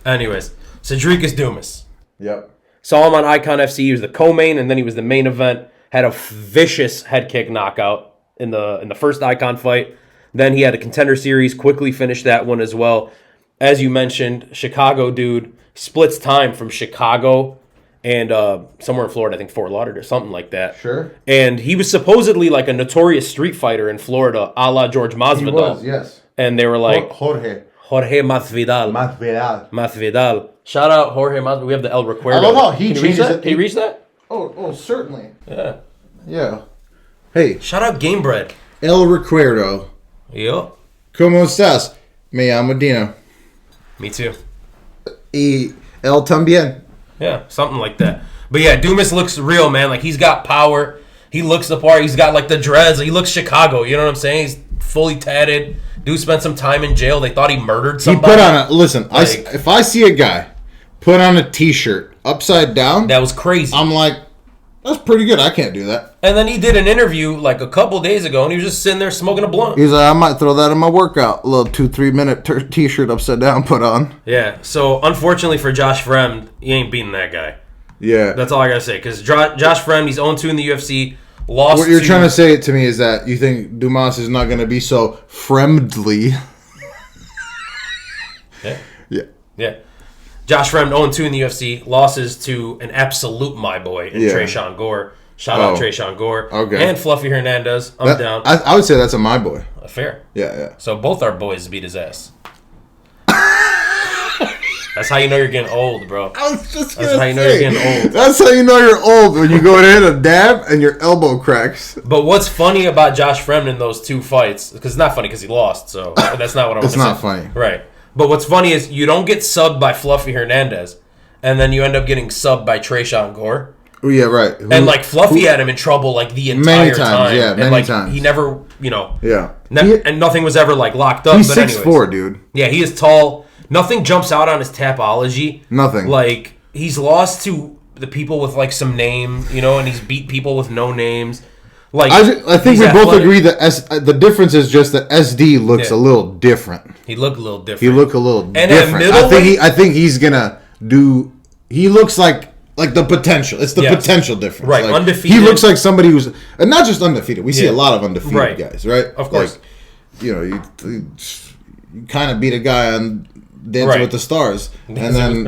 Anyways, Cedricus Dumas. Yep. Saw him on Icon FC. He was the co-main, and then he was the main event. Had a vicious head kick knockout in the first Icon fight. Then he had a Contender Series, quickly finished that one as well. As you mentioned, Chicago dude, splits time from Chicago and somewhere in Florida, I think Fort Lauderdale or something like that. Sure. And he was supposedly like a notorious street fighter in Florida, a la George Masvidal. He was, yes. And they were like... Jorge Masvidal. Masvidal. Shout out Jorge Masvidal. We have the El Recuerdo. I love how he changes it. Can you reach that? Oh, certainly. Yeah. Yeah. Hey. Shout out Game Bread. El Recuerdo. Yo. ¿Cómo estás? Me llamo Dino. Me too. Y él también. Yeah, something like that. But yeah, Dumas looks real, man. Like, he's got power. He looks the part. He's got, like, the dreads. He looks Chicago. You know what I'm saying? He's fully tatted. Dude spent some time in jail. They thought he murdered somebody. He put on a... Listen, if I see a guy put on a T-shirt upside down... That was crazy. I'm like, that's pretty good. I can't do that. And then he did an interview, like, a couple days ago, and he was just sitting there smoking a blunt. He's like, I might throw that in my workout. A little 2-3 minute T-shirt upside down put on. Yeah, so unfortunately for Josh Fremd, he ain't beating that guy. Yeah. That's all I gotta say. Because Josh Fremd, he's 0-2 in the UFC. Lost. What you're trying to say to me is that you think Dumas is not going to be so friendly. Yeah. Yeah. Yeah. Josh Fremd 0-2 in the UFC. Losses to an absolute my boy in Tresean Gore. Shout out Tresean Gore. Okay. And Fluffy Hernandez. I'm down. I would say that's a my boy. Fair. Yeah. So both our boys beat his ass. That's how you know you're getting old, bro. I was just That's how you know you're getting old. That's how you know you're old, when you go in a dab and your elbow cracks. But what's funny about Josh Fremd in those 2 fights, because it's not funny because he lost, so that's not what I was saying. It's not funny. Right. But what's funny is you don't get subbed by Fluffy Hernandez, and then you end up getting subbed by Tresean Gore. Oh, yeah, right. And, like, Fluffy had him in trouble, like, the entire time. Yeah, and, like, times. He never, you know. Yeah. And nothing was ever, like, locked up. He's but anyways. 6'4", dude. Yeah, he is tall. Nothing jumps out on his tapology. Nothing. Like, he's lost to the people with like some name, you know, and he's beat people with no names. Like I think we both agree that the difference is just that SD looks a little different. He looked a little different. And different. I think he's gonna do. He looks like the potential. It's the potential difference. Right, like, undefeated. He looks like somebody who's and not just undefeated. We see a lot of undefeated guys, right? Of course. Like, you know, you kind of beat a guy on Dancing with the Stars, and then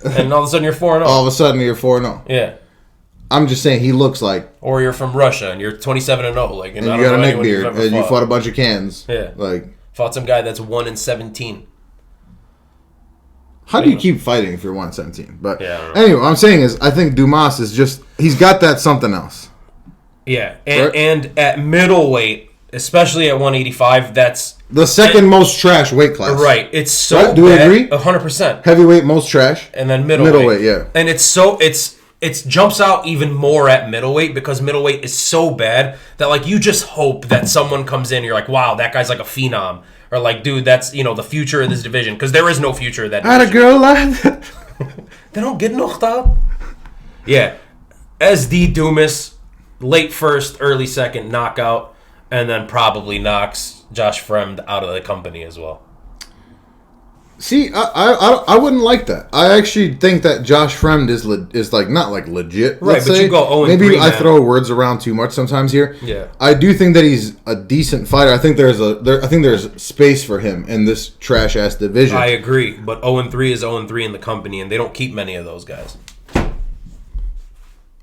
and all of a sudden you're 4-0. All of a sudden you're 4-0. Yeah. I'm just saying he looks like. Or you're from Russia and you're 27-0, like, and you got a neck beard and you fought a bunch of cans. Yeah. Like fought some guy that's 1-17. How do you keep fighting if you're 117? But anyway, what I'm saying is, I think Dumas is just he's got that something else. Yeah, and at middleweight, especially at 185, that's the second most trash weight class. Right. It's so right? Do we agree? 100%. Heavyweight most trash, and then middleweight. Middleweight, yeah. And it jumps out even more at middleweight because middleweight is so bad that like you just hope that someone comes in and you're like, wow, that guy's like a phenom. Or like, dude, that's, you know, the future of this division. Because there is no future of that division. I had a girl like that. They don't get knocked out. Yeah. SD Dumas, late first, early second knockout. And then probably knocks Josh Fremd out of the company as well. See, I wouldn't like that. I actually think that Josh Fremd is like not like legit. Right, but you go 0-3. Maybe I throw words around too much sometimes here. Yeah, I do think that he's a decent fighter. I think there's space for him in this trash ass division. I agree, but 0-3 is 0-3 in the company, and they don't keep many of those guys.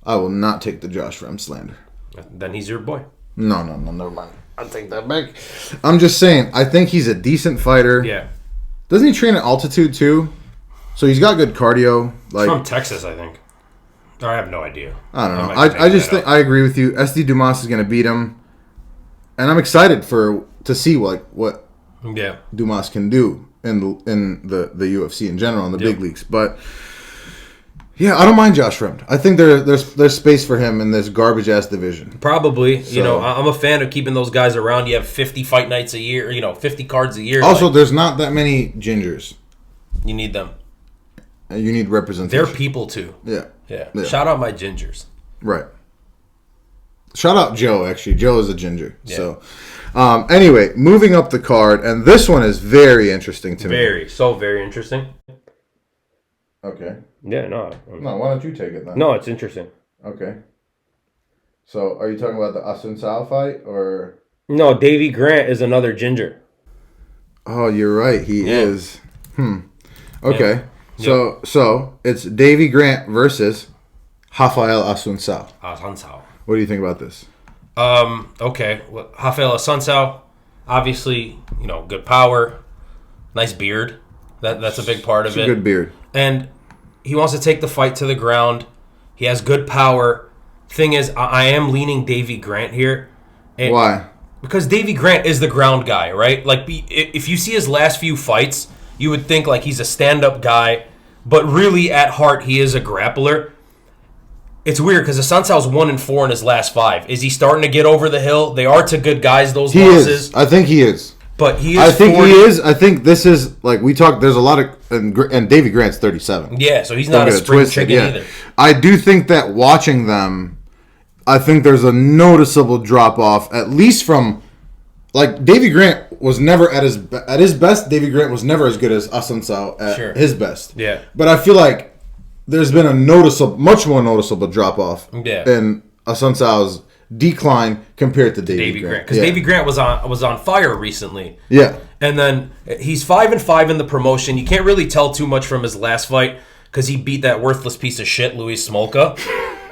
I will not take the Josh Fremd slander. Then he's your boy. No, never mind. I'll take that back. I'm just saying, I think he's a decent fighter. Yeah. Doesn't he train at altitude too? So he's got good cardio. Like from Texas, I think. I have no idea. I don't know. I just think I agree with you. SD Dumas is going to beat him, and I'm excited to see what Dumas can do in the UFC in general in the big leagues. But yeah, I don't mind Josh Fremd. I think there's space for him in this garbage ass division. Probably. So, you know, I'm a fan of keeping those guys around. You have 50 fight nights a year, you know, 50 cards a year. Also, there's not that many gingers. You need them. You need representation. They're people too. Yeah. Shout out my gingers. Right. Shout out Joe, actually. Joe is a ginger. Yeah. So, anyway, moving up the card, and this one is very interesting to me. Very interesting. Okay. Yeah, no. No, why don't you take it then? No, it's interesting. Okay. So, are you talking about the Asuncao fight, or? No, Davy Grant is another ginger. Oh, you're right. He is. Okay. Yeah. So it's Davy Grant versus Rafael Asuncao. What do you think about this? Okay. Well, Rafael Asuncao, obviously, you know, good power, nice beard. That's a big part of it. Good beard. And he wants to take the fight to the ground. He has good power. Thing is, I am leaning Davy Grant here. And why? Because Davy Grant is the ground guy, right? Like, if you see his last few fights, you would think like he's a stand-up guy, but really at heart he is a grappler. It's weird because Asuncao's 1-4 in his last 5. Is he starting to get over the hill? They are to good guys. Those losses. He is. I think he is. But he is. I think 40. He is. I think this is like we talked. There's a lot of and Davy Grant's 37. Yeah, so he's not a spring chicken either. I do think that watching them, I think there's a noticeable drop off, at least from. Like, Davy Grant was never at his best. Davy Grant was never as good as Asuncao at his best. Yeah. But I feel like there's been a much more noticeable drop-off in Asuncao's decline compared to Davy Grant. Because Davy Grant was on fire recently. Yeah. And then he's 5-5 in the promotion. You can't really tell too much from his last fight because he beat that worthless piece of shit, Luis Smolka.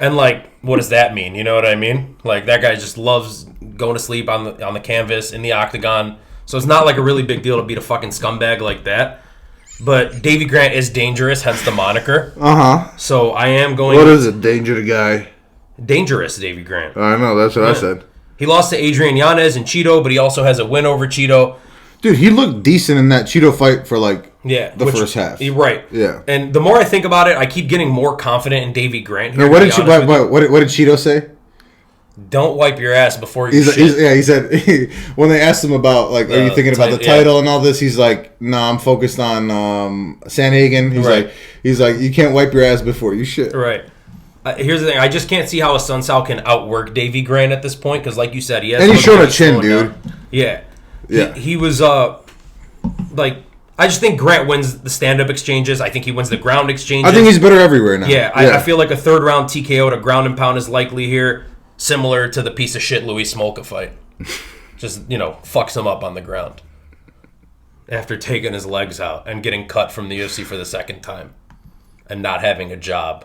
And, like, what does that mean? You know what I mean? Like, that guy just loves going to sleep on the canvas, in the octagon. So it's not, like, a really big deal to beat a fucking scumbag like that. But Davy Grant is dangerous, hence the moniker. Uh-huh. So I am going... What is it, danger guy? Dangerous Davy Grant. I know, that's what I said. He lost to Adrian Yanez and Cheeto, but he also has a win over Cheeto. Dude, he looked decent in that Cheeto fight for, like, first half. Right. Yeah. And the more I think about it, I keep getting more confident in Davy Grant here. Now, what did Cheeto say? Don't wipe your ass before you shit. He said, when they asked him about, like, are you thinking about the title and all this, he's like, no, I'm focused on Sanhagen. He's like, you can't wipe your ass before you shit. Right. Here's the thing. I just can't see how a Sun Sal can outwork Davy Grant at this point because, like you said, he has. And he showed a chin, dude. Yeah. Yeah. He was, like... I just think Grant wins the stand-up exchanges. I think he wins the ground exchanges. I think he's better everywhere now. Yeah, I feel like a third-round TKO to ground and pound is likely here, similar to the piece of shit Louis Smolka fight. Just, fucks him up on the ground. After taking his legs out and getting cut from the UFC for the second time. And not having a job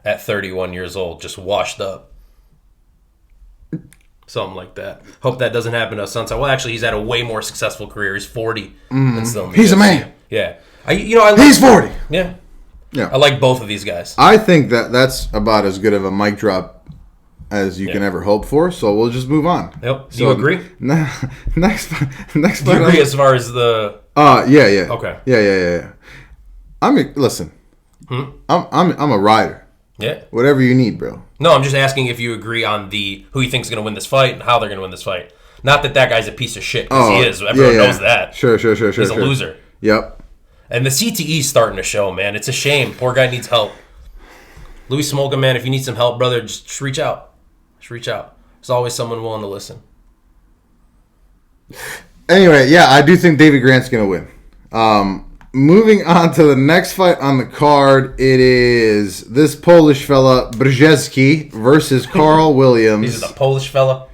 at 31 years old, just washed up. Something like that. Hope that doesn't happen to Sunset. Well, actually, he's had a way more successful career. He's 40 and still in the He's UFC. a man. Yeah. He's 40. Yeah. Yeah. I like both of these guys. I think that's about as good of a mic drop as you can ever hope for. So we'll just move on. Yep. Do you agree? Next. Do you agree as far as the? Yeah. Okay. Yeah. I mean, listen. I'm a rider. Yeah. Whatever you need, bro. No, I'm just asking if you agree on who you think is going to win this fight and how they're going to win this fight. Not that guy's a piece of shit, because he is. Everyone knows that. Sure. He's a loser. Yep. And the CTE's starting to show, man. It's a shame. Poor guy needs help. Louis Smolka, man, if you need some help, brother, just reach out. Just reach out. There's always someone willing to listen. Anyway, yeah, I do think David Grant's going to win. Moving on to the next fight on the card, it is this Polish fella, Brzezinski, versus Carl Williams. He's a Polish fella?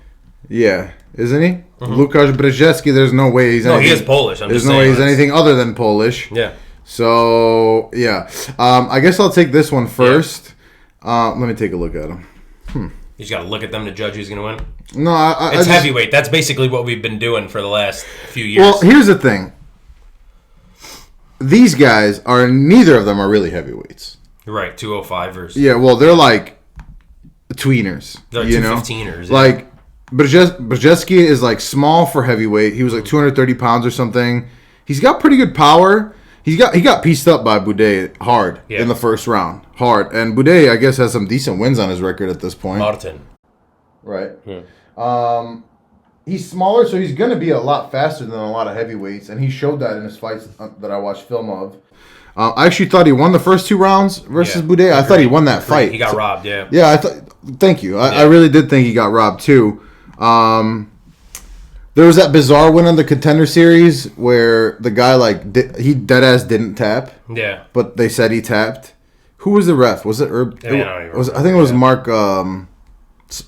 Yeah. Isn't he? Mm-hmm. Lukasz Brzezinski, there's no way he's anything. No, he is Polish. There's no way he's anything other than Polish. Yeah. So, yeah. I guess I'll take this one first. Yeah. Let me take a look at him. You just got to look at them to judge who's going to win? No, it's heavyweight. That's basically what we've been doing for the last few years. Well, here's the thing. These guys neither of them are really heavyweights. Right, 205 versus... Yeah, well, they're like tweeners. They're 215ers. Yeah. Like, Brzezinski is like small for heavyweight. He was like 230 pounds or something. He's got pretty good power. He got pieced up by Boudet hard in the first round. Hard. And Boudet, I guess, has some decent wins on his record at this point. Martin. Right. Yeah. He's smaller, so he's going to be a lot faster than a lot of heavyweights, and he showed that in his fights that I watched film of. I actually thought he won the first 2 rounds versus Boudet. I thought he won that fight. He got robbed, yeah. Yeah, I thought. Thank you. I really did think he got robbed too. There was that bizarre win on the Contender Series where the guy he deadass didn't tap. Yeah. But they said he tapped. Who was the ref? Was it Herb? I think it was Mark.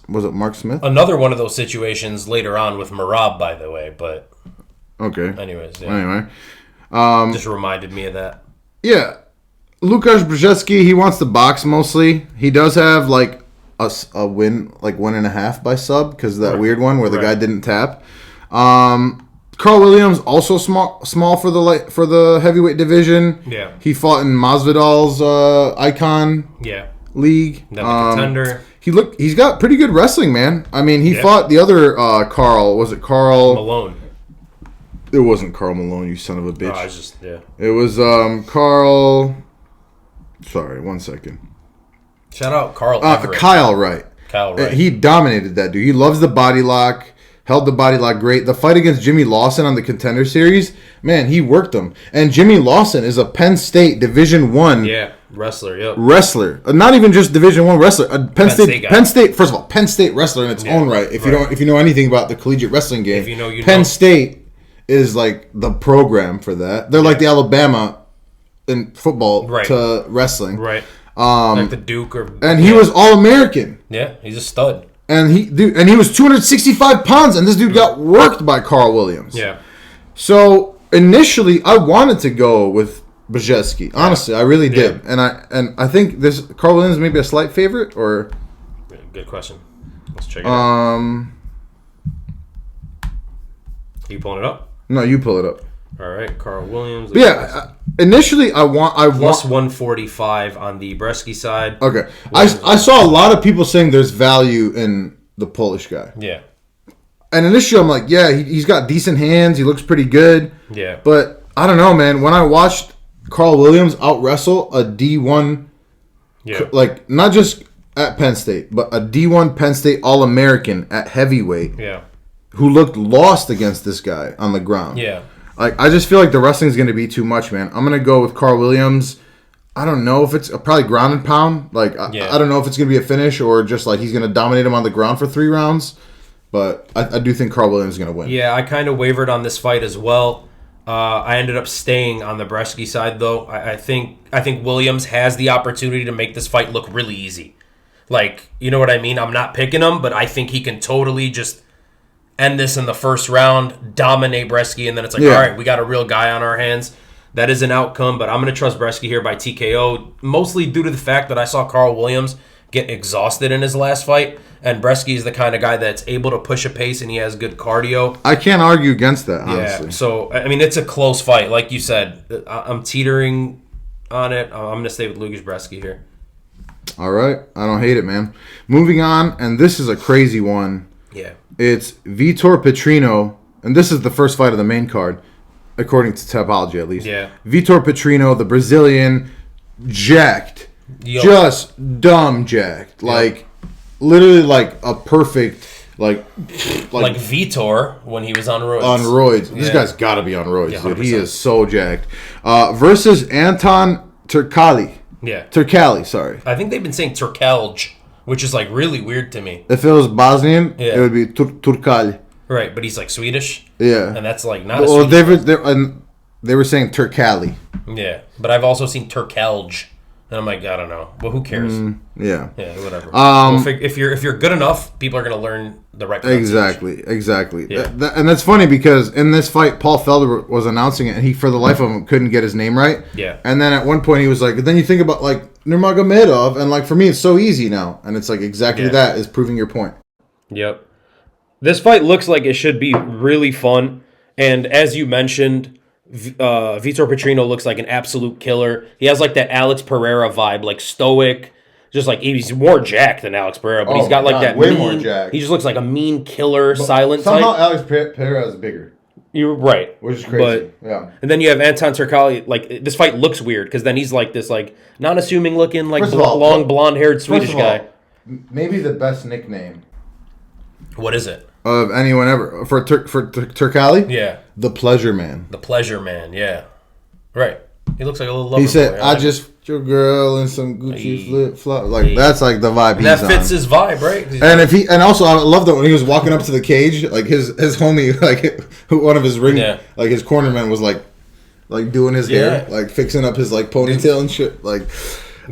Was it Mark Smith? Another one of those situations later on with Marab, by the way, but... Okay. Anyways, yeah. Anyway. Just reminded me of that. Yeah. Lukasz Brzezinski, he wants to box mostly. He does have, like, a win, like 1.5 by sub, because of that weird one where the guy didn't tap. Carl Williams, also small for the heavyweight division. Yeah. He fought in Masvidal's Icon League. Then the Contender. He's got pretty good wrestling, man. I mean, he fought the other Carl. Was it Carl Malone? It wasn't Carl Malone, you son of a bitch. It was Carl. Sorry, 1 second. Shout out Carl Everett. Kyle Wright. He dominated that dude. He loves the body lock. Held the body lock great. The fight against Jimmy Lawson on the Contender Series, man, he worked him. And Jimmy Lawson is a Penn State Division I wrestler. Yep. Wrestler. Not even just Division I wrestler. A Penn State. First of all, Penn State wrestler in its own right. If you know anything about the collegiate wrestling game, if you know, Penn State is like the program for that. They're like the Alabama in football to wrestling. Right. Like the Duke and he was All-American. Yeah, he's a stud. And he was 265 pounds, and this dude got worked by Carl Williams. Yeah. So initially, I wanted to go with Brzezinski. Honestly, I really did, and I think this Carl Williams may be a slight favorite, or. Good question. Let's check it out. You pulling it up? No, you pull it up. All right, Carl Williams. Initially, I want plus 145 on the Bresky side. Okay, I saw a lot of people saying there's value in the Polish guy. Yeah. And initially, I'm like, yeah, he's got decent hands. He looks pretty good. Yeah. But I don't know, man. When I watched Carl Williams out wrestle a D1, like not just at Penn State, but a D1 Penn State All-American at heavyweight. Yeah. Who looked lost against this guy on the ground. Yeah. Like, I just feel like the wrestling's going to be too much, man. I'm going to go with Carl Williams. I don't know if it's probably ground and pound. Like, I don't know if it's going to be a finish or just like he's going to dominate him on the ground for 3 rounds. But I do think Carl Williams is going to win. Yeah, I kind of wavered on this fight as well. I ended up staying on the Bresky side, though. I think Williams has the opportunity to make this fight look really easy. Like, you know what I mean? I'm not picking him, but I think he can totally just end this in the first round, dominate Bresky, and then it's like, all right, we got a real guy on our hands. That is an outcome, but I'm going to trust Bresky here by TKO, mostly due to the fact that I saw Carl Williams get exhausted in his last fight, and Bresky is the kind of guy that's able to push a pace, and he has good cardio. I can't argue against that, honestly. Yeah, so, I mean, it's a close fight. Like you said, I'm teetering on it. I'm going to stay with Lucas Bresky here. All right. I don't hate it, man. Moving on, and this is a crazy one. Yeah. It's Vitor Petrino, and this is the first fight of the main card, according to Tapology at least. Yeah. Vitor Petrino, the Brazilian, jacked. Just dumb jacked. Like, literally like a perfect, like Vitor when he was on roids. On roids. This guy's got to be on roids, dude. 100%. He is so jacked. Versus Anton Turkalj. Yeah. Turkalj, sorry. I think they've been saying Turkalj, which is like really weird to me. If it was Bosnian, it would be Turkalj. Right, but he's like Swedish. Yeah. And that's like not a Swedish. They were saying Turkalj. Yeah, but I've also seen Turkalj. And I'm like, I don't know. Well, who cares? Yeah. Yeah, whatever. If you're good enough, people are going to learn the right pronunciation. Exactly. Yeah. And that's funny because in this fight, Paul Felder was announcing it, and he, for the life of him, couldn't get his name right. Yeah. And then at one point, he was like, then you think about, like, Nurmagomedov, and, like, for me, it's so easy now. And it's like, exactly that is proving your point. Yep. This fight looks like it should be really fun. And as you mentioned, Vitor Petrino looks like an absolute killer. He has like that Alex Pereira vibe, like stoic, just like he's more jacked than Alex Pereira, but he's got like that way more jacked. He just looks like a mean killer, silent somehow type. Alex Pereira is bigger. You're right, which is crazy. Yeah. And then you have Anton Turkalj. Like this fight looks weird because then he's like this like non-assuming looking like long blonde haired Swedish guy. Maybe the best nickname. What is it? Of anyone ever for Turkalj? Yeah. The Pleasure Man. The Pleasure Man, yeah. Right. He looks like a little lover. He said, boy. I just your girl in some Gucci flip flop. Like that's like the vibe he's on. That fits his vibe, right? And also I love that when he was walking up to the cage, like his homie, like one of his like his cornerman was like doing his hair, like fixing up his like ponytail and shit. Like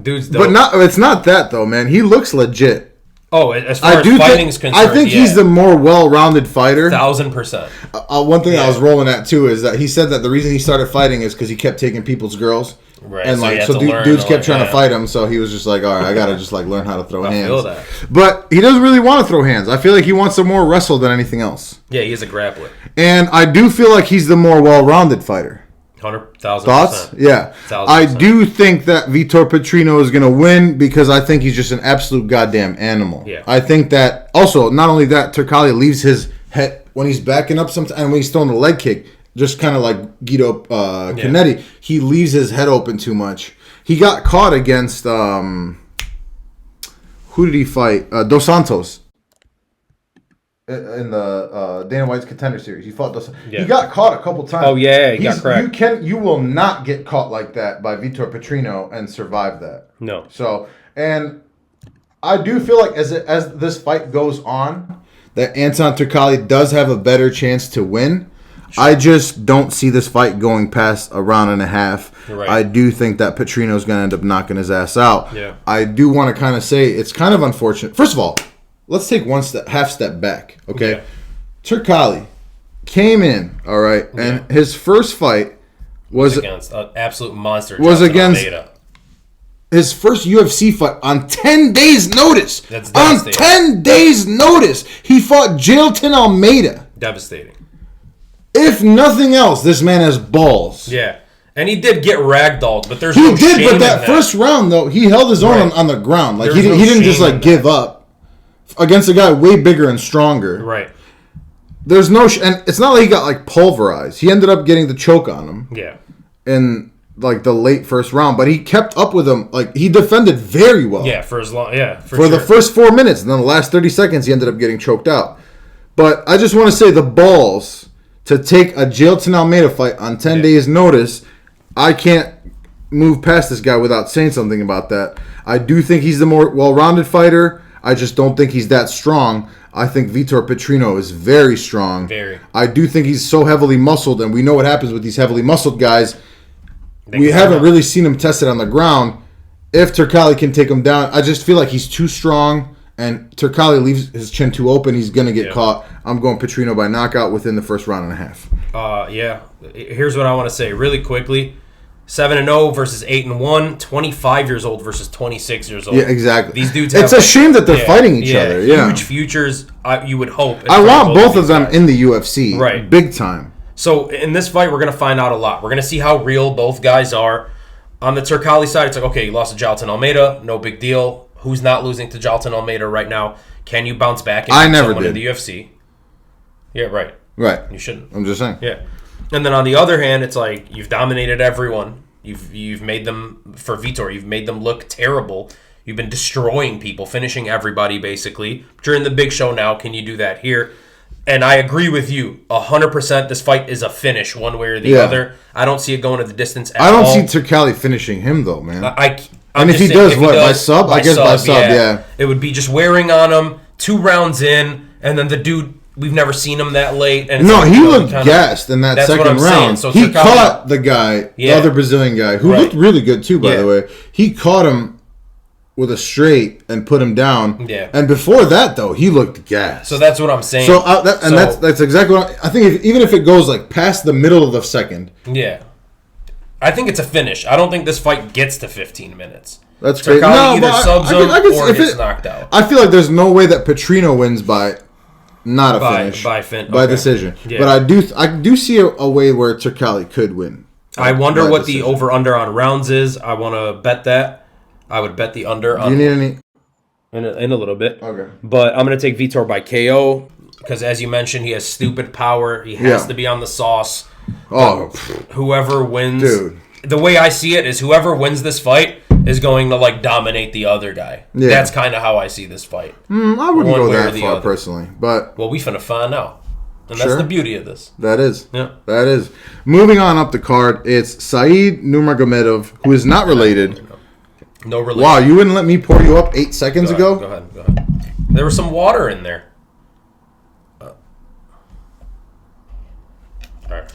dude's dope. But it's not that though, man. He looks legit. Oh, as far as fighting's concerned, I think he's the more well-rounded fighter. 1,000%. One thing I was rolling at too is that he said that the reason he started fighting is because he kept taking people's girls, right? And so dudes kept trying to fight him. So he was just like, all right, I gotta just like learn how to throw hands. Feel that. But he doesn't really want to throw hands. I feel like he wants to more wrestle than anything else. Yeah, he is a grappler, and I do feel like he's the more well-rounded fighter. 100,000%. Thoughts? Yeah. 1,000%. I do think that Vitor Petrino is going to win because I think he's just an absolute goddamn animal. Yeah. I think that also, not only that, Turkalj leaves his head when he's backing up sometimes and when he's throwing the leg kick, just kind of like Guido Canetti, he leaves his head open too much. He got caught against who did he fight? Dos Santos. In the Dana White's Contender Series, he fought. He got caught a couple times. Oh yeah, he got cracked. You will not get caught like that by Vitor Petrino and survive that. No. So, and I do feel like as this fight goes on, that Anton Turkalj does have a better chance to win. Sure. I just don't see this fight going past a round and a half. Right. I do think that Petrino's going to end up knocking his ass out. Yeah. I do want to kind of say it's kind of unfortunate. First of all, let's take half step back, okay? Yeah. Turkalj came in, all right, and his first fight was against an absolute monster. Was against his first UFC fight on 10 days' notice. That's devastating. On 10 days' notice, he fought Jailton Almeida. Devastating. If nothing else, this man has balls. Yeah. And he did get ragdolled, but there's no shame but that first round, though, he held his own on the ground. Like, he didn't just, like, give up. Against a guy way bigger and stronger. Right. There's no... and it's not like he got, like, pulverized. He ended up getting the choke on him. Yeah. In, like, the late first round. But he kept up with him. Like, he defended very well. Yeah, for as long... Yeah, for the first 4 minutes. And then the last 30 seconds, he ended up getting choked out. But I just want to say the balls to take a Jailton Almeida fight on 10 days' notice, I can't move past this guy without saying something about that. I do think he's the more well-rounded fighter. I just don't think he's that strong. I think Vitor Petrino is very strong. Very. I do think he's so heavily muscled, and we know what happens with these heavily muscled guys. We haven't really seen him tested on the ground. If Turkalj can take him down, I just feel like he's too strong, and Turkalj leaves his chin too open. He's going to get caught. I'm going Petrino by knockout within the first round and a half. Yeah. Here's what I want to say really quickly. 7-0 versus 8-1, 25 years old versus 26 years old. Yeah, exactly. These dudes it's a shame that they're fighting each other. Yeah. Huge futures, you would hope. I want both of them in the UFC. Right. Big time. So in this fight, we're going to find out a lot. We're going to see how real both guys are. On the Turkalj side, it's like, okay, you lost to Jailton Almeida. No big deal. Who's not losing to Jailton Almeida right now? Can you bounce back and beat someone in the UFC? Yeah, right. Right. You shouldn't. I'm just saying. Yeah. And then on the other hand, it's like you've dominated everyone. You've made them, for Vitor, you've made them look terrible. You've been destroying people, finishing everybody basically. But you're in the big show now. Can you do that here? And I agree with you 100%. This fight is a finish one way or the other. I don't see it going to the distance at all. I don't see Turkalj finishing him though, man. And if he does, by sub? I guess by sub, yeah. It would be just wearing on him, 2 rounds in, and then the dude, we've never seen him that late. And he looked gassed in that second round. So he caught the guy, the other Brazilian guy, who looked really good too, by the way. He caught him with a straight and put him down. Yeah. And before that, though, he looked gassed. So that's what I'm saying. So that's exactly what I think. Even if it goes like past the middle of the second. Yeah. I think it's a finish. I don't think this fight gets to 15 minutes. That's great. No, either subs him or gets knocked out. I feel like there's no way that Petrino wins by not a finish. By decision. Yeah. But I do see a way where Turkalj could win. I wonder what the over-under on rounds is. I want to bet that. I would bet the under. Do you need any? In a little bit. Okay. But I'm going to take Vitor by KO because, as you mentioned, he has stupid power. He has to be on the sauce. Oh. Whoever wins. Dude. The way I see it is whoever wins this fight is going to dominate the other guy. Yeah. That's kind of how I see this fight. I wouldn't go that far personally, but we finna find out, and that's the beauty of this. That is, yeah, that is. Moving on up the card, it's Said Nurmagomedov, who is not related. No relation. Wow, you wouldn't let me pour you up 8 seconds ago? Go ahead. There was some water in there. All right.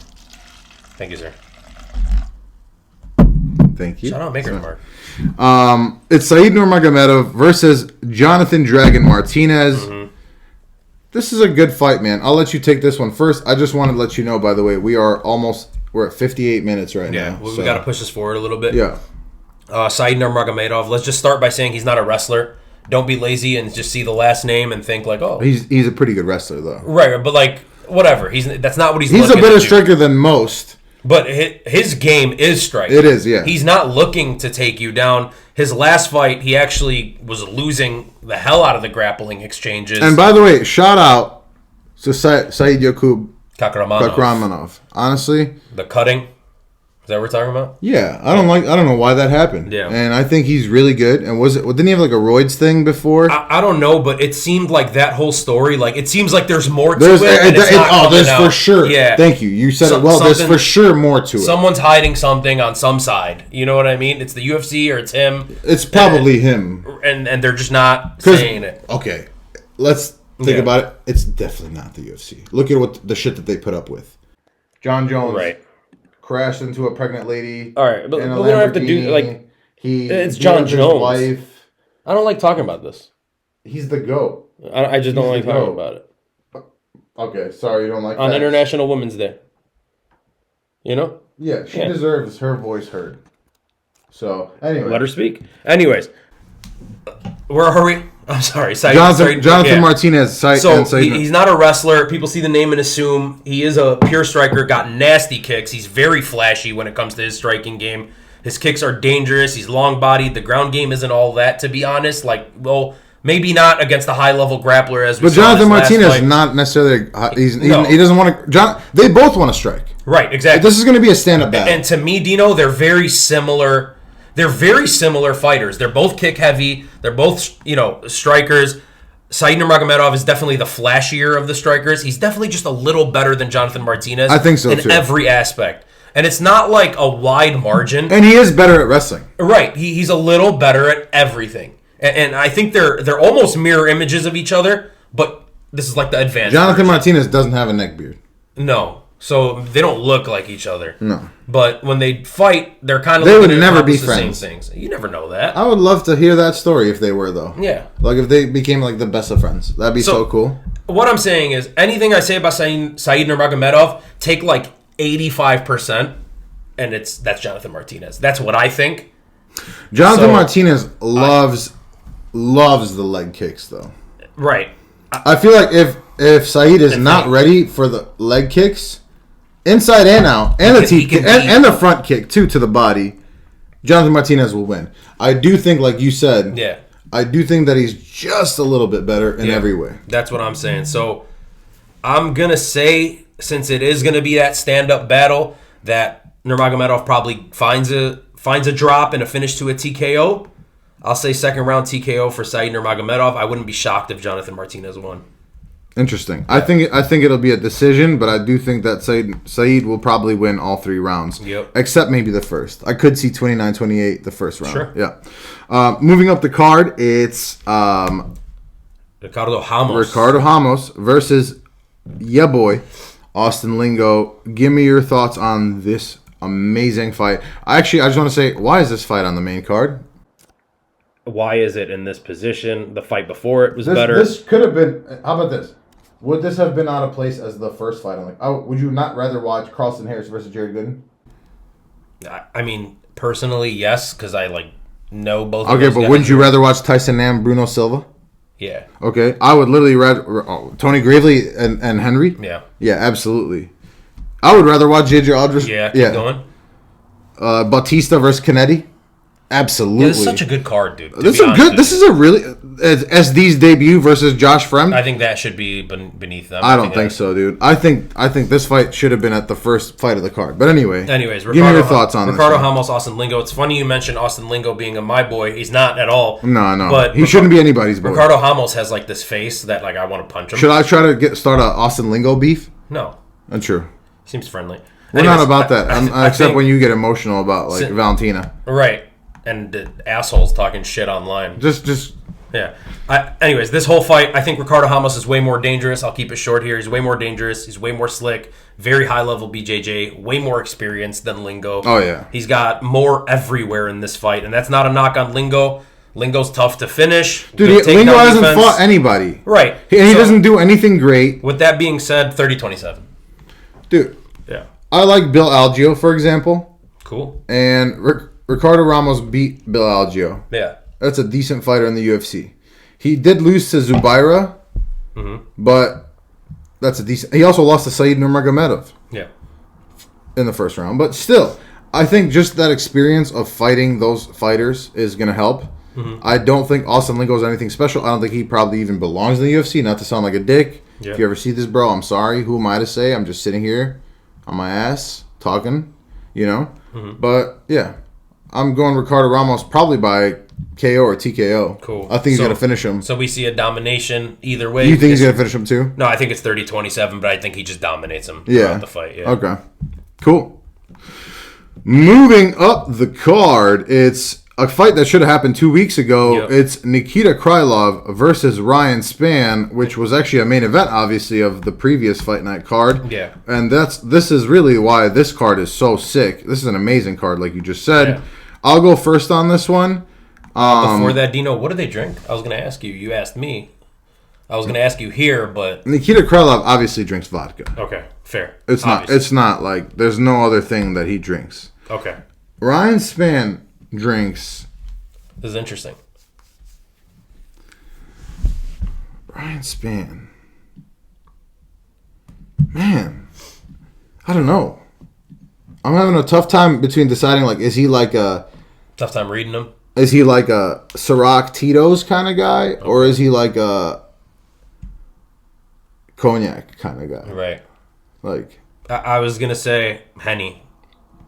Thank you, sir. Thank you. Shout out Maker Mark. It's Said Nurmagomedov versus Jonathan Dragon Martinez. Mm-hmm. This is a good fight, man. I'll let you take this one first. I just wanted to let you know, by the way, we're at 58 minutes right now. Yeah, we got to push this forward a little bit. Yeah. Said Nurmagomedov. Let's just start by saying he's not a wrestler. Don't be lazy and just see the last name and think he's a pretty good wrestler though. Right, but whatever. That's not what he's. He's a better striker than most. But his game is striking. It is, yeah. He's not looking to take you down. His last fight, he actually was losing the hell out of the grappling exchanges. And by the way, shout out to Said Yakub Kakramanov. Honestly, the cutting. Is that what we're talking about? Yeah, I don't know why that happened. Yeah, and I think he's really good. And didn't he have a roids thing before? I don't know, but it seemed like that whole story. It seems like there's more to it. There's for sure. Yeah, thank you. You said it well. There's for sure more to it. Someone's hiding something on some side. You know what I mean? It's the UFC or it's him. It's probably him. And they're just not saying it. Okay, let's think about it. It's definitely not the UFC. Look at the shit that they put up with. John Jones. Right. Crashed into a pregnant lady. All right, but we don't have to do it's John Jones. Wife. I don't like talking about this. He's the GOAT. I just don't like talking about it. Okay, sorry, you don't like on International Women's Day. You know? Yeah, she deserves her voice heard. So anyway, let her speak. Anyways, where are we? I'm sorry, Jonathan Martinez. He's not a wrestler. People see the name and assume he is a pure striker. Got nasty kicks. He's very flashy when it comes to his striking game. His kicks are dangerous. He's long-bodied. The ground game isn't all that, to be honest. Maybe not against a high-level grappler as we saw. But Jonathan Martinez is not necessarily. He doesn't want to. They both want to strike. Right. Exactly. This is going to be a stand-up battle. And to me, Dino, they're very similar. They're very similar fighters. They're both kick heavy. They're both, strikers. Said Nurmagomedov is definitely the flashier of the strikers. He's definitely just a little better than Jonathan Martinez. I think so, too. In every aspect. And it's not like a wide margin. And he is better at wrestling. Right. He's a little better at everything. And I think they're almost mirror images of each other, but this is like the advanced Jonathan version. Martinez doesn't have a neck beard. No. So they don't look like each other. No. But when they fight, they're kind of They would looking at never be the friends. same things. You never know that. I would love to hear that story if they were, though. Yeah. Like, if they became, like, the best of friends. That'd be so cool. What I'm saying is, anything I say about Said Nurmagomedov, take like 85%, and that's Jonathan Martinez. That's what I think. Jonathan Martinez loves the leg kicks, though. Right. I feel like if Said is not ready for the leg kicks, inside and out, and and the front kick too to the body, Jonathan Martinez will win. I do think, like you said, Yeah. I do think that he's just a little bit better in every way. That's what I'm saying. So I'm gonna say, since it is gonna be that stand-up battle, that Nurmagomedov probably finds a drop and a finish to a TKO. I'll say second round TKO for Said Nurmagomedov. I wouldn't be shocked if Jonathan Martinez won. Interesting. I think it'll be a decision, but I do think that Said will probably win all 3 rounds. Yep. Except maybe the first. I could see 29-28 the first round. Sure. Yeah. Moving up the card, it's Ricardo Ramos versus boy Austin Lingo. Give me your thoughts on this amazing fight. I just want to say, why is this fight on the main card? Why is it in this position? The fight before it was better. This could have been. How about this? Would this have been out of place as the first fight? Would you not rather watch Carlston Harris versus Jared Gooden? I mean, personally, yes, because I know both. Okay, of those but guys. wouldn't you rather watch Tyson Nam, Bruno Silva? Yeah. Okay, I would literally rather Tony Gravely and Henry. Yeah. Yeah, absolutely. I would rather watch JJ Aldrich. Yeah. Keep going. Bautista versus Kennedy. Absolutely. Yeah, this is such a good card, dude. This is a really SD's debut versus Josh Fremd. I think that should be beneath them. I don't think so, dude. I think this fight should have been at the first fight of the card. But anyways, Ricardo, give me your thoughts on Ricardo this. Ramos, Austin Lingo. It's funny you mentioned Austin Lingo being a my boy. He's not at all. No. But he shouldn't be anybody's boy. Ricardo Ramos has this face that I want to punch him. Should I try to start a Austin Lingo beef? No. Untrue. Seems friendly. We're not about that. Except when you get emotional about Valentina. Right. And the assholes talking shit online. Just yeah. Anyways, this whole fight, I think Ricardo Ramos is way more dangerous. I'll keep it short here. He's way more dangerous. He's way more slick. Very high level BJJ. Way more experienced than Lingo. Oh yeah. He's got more everywhere in this fight, and that's not a knock on Lingo. Lingo's tough to finish. Dude, Lingo hasn't fought anybody. Right. He doesn't do anything great. With that being said, 30-27. Dude. Yeah. I like Bill Algeo, for example. Cool. And Ricardo Ramos beat Bill Algeo. Yeah. That's a decent fighter in the UFC. He did lose to Zubaira, but that's a decent... He also lost to Said Nurmagomedov. Yeah. In the first round. But still, I think just that experience of fighting those fighters is going to help. I don't think Austin Lingo is anything special. I don't think he probably even belongs in the UFC, not to sound like a dick. Yeah. If you ever see this, bro, I'm sorry. Who am I to say? I'm just sitting here on my ass talking, But, yeah. I'm going Ricardo Ramos probably by KO or TKO. Cool. I think he's going to finish him. So we see a domination either way. You think he's going to finish him too? No, I think it's 30-27, but I think he just dominates him throughout the fight. Yeah. Okay. Cool. Moving up the card, it's a fight that should have happened 2 weeks ago. Yep. It's Nikita Krylov versus Ryan Spann, which was actually a main event, obviously, of the previous Fight Night card. Yeah. And this is really why this card is so sick. This is an amazing card, like you just said. Yeah. I'll go first on this one. Before that, Dino, what do they drink? I was going to ask you. You asked me. I was going to ask you here, but... Nikita Krylov obviously drinks vodka. Okay, fair. It's not like there's no other thing that he drinks. Okay. Ryan Spann drinks... This is interesting. Ryan Spann. Man. I don't know. I'm having a tough time between deciding, is he like a... Tough time reading them? Is he like a Ciroc Tito's kind of guy? Okay. Or is he like a cognac kind of guy? Right. I was going to say Henny.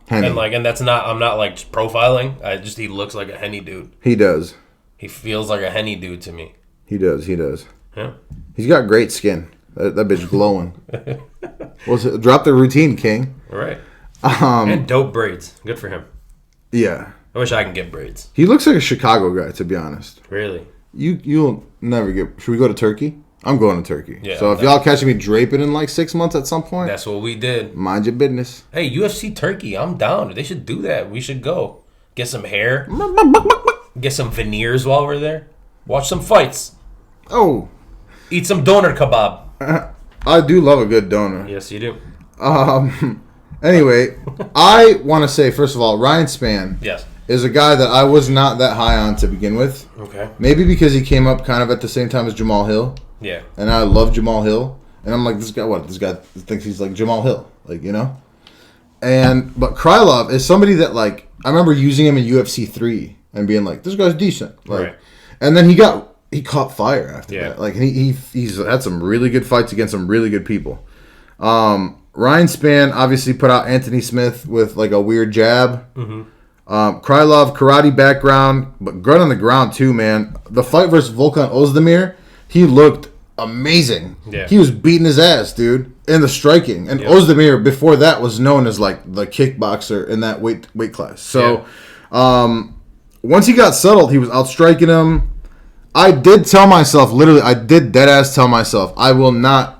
Henny. And that's not... I'm not, profiling. He looks like a Henny dude. He does. He feels like a Henny dude to me. He does. Yeah. He's got great skin. That bitch glowing. Drop the routine, King. Right. And dope braids. Good for him. Yeah. I wish I can get braids. He looks like a Chicago guy, to be honest. Really? You'll never get... Should we go to Turkey? I'm going to Turkey. Yeah, so if y'all catching me draping in like 6 months at some point... That's what we did. Mind your business. Hey, UFC Turkey, I'm down. They should do that. We should go. Get some hair. Get some veneers while we're there. Watch some fights. Oh. Eat some doner kebab. I do love a good donor. Yes, you do. Anyway, I want to say, first of all, Ryan Spann Yes. is a guy that I was not that high on to begin with. Okay. Maybe because he came up kind of at the same time as Jamal Hill. Yeah. And I love Jamal Hill. And I'm like, this guy thinks he's like Jamal Hill. Like, you know? But Krylov is somebody that, like, I remember using him in UFC 3 and being like, this guy's decent. Like, right. And then he caught fire after that. Like, he's had some really good fights against some really good people. Ryan Spann obviously put out Anthony Smith with like a weird jab. Mm-hmm. Krylov, karate background, but good on the ground too, man. The fight versus Volkan Ozdemir, he looked amazing. Yeah. He was beating his ass, dude, in the striking. And Ozdemir, before that, was known as like the kickboxer in that weight class. So once he got settled, he was outstriking him. I did tell myself, literally, I did deadass tell myself, I will not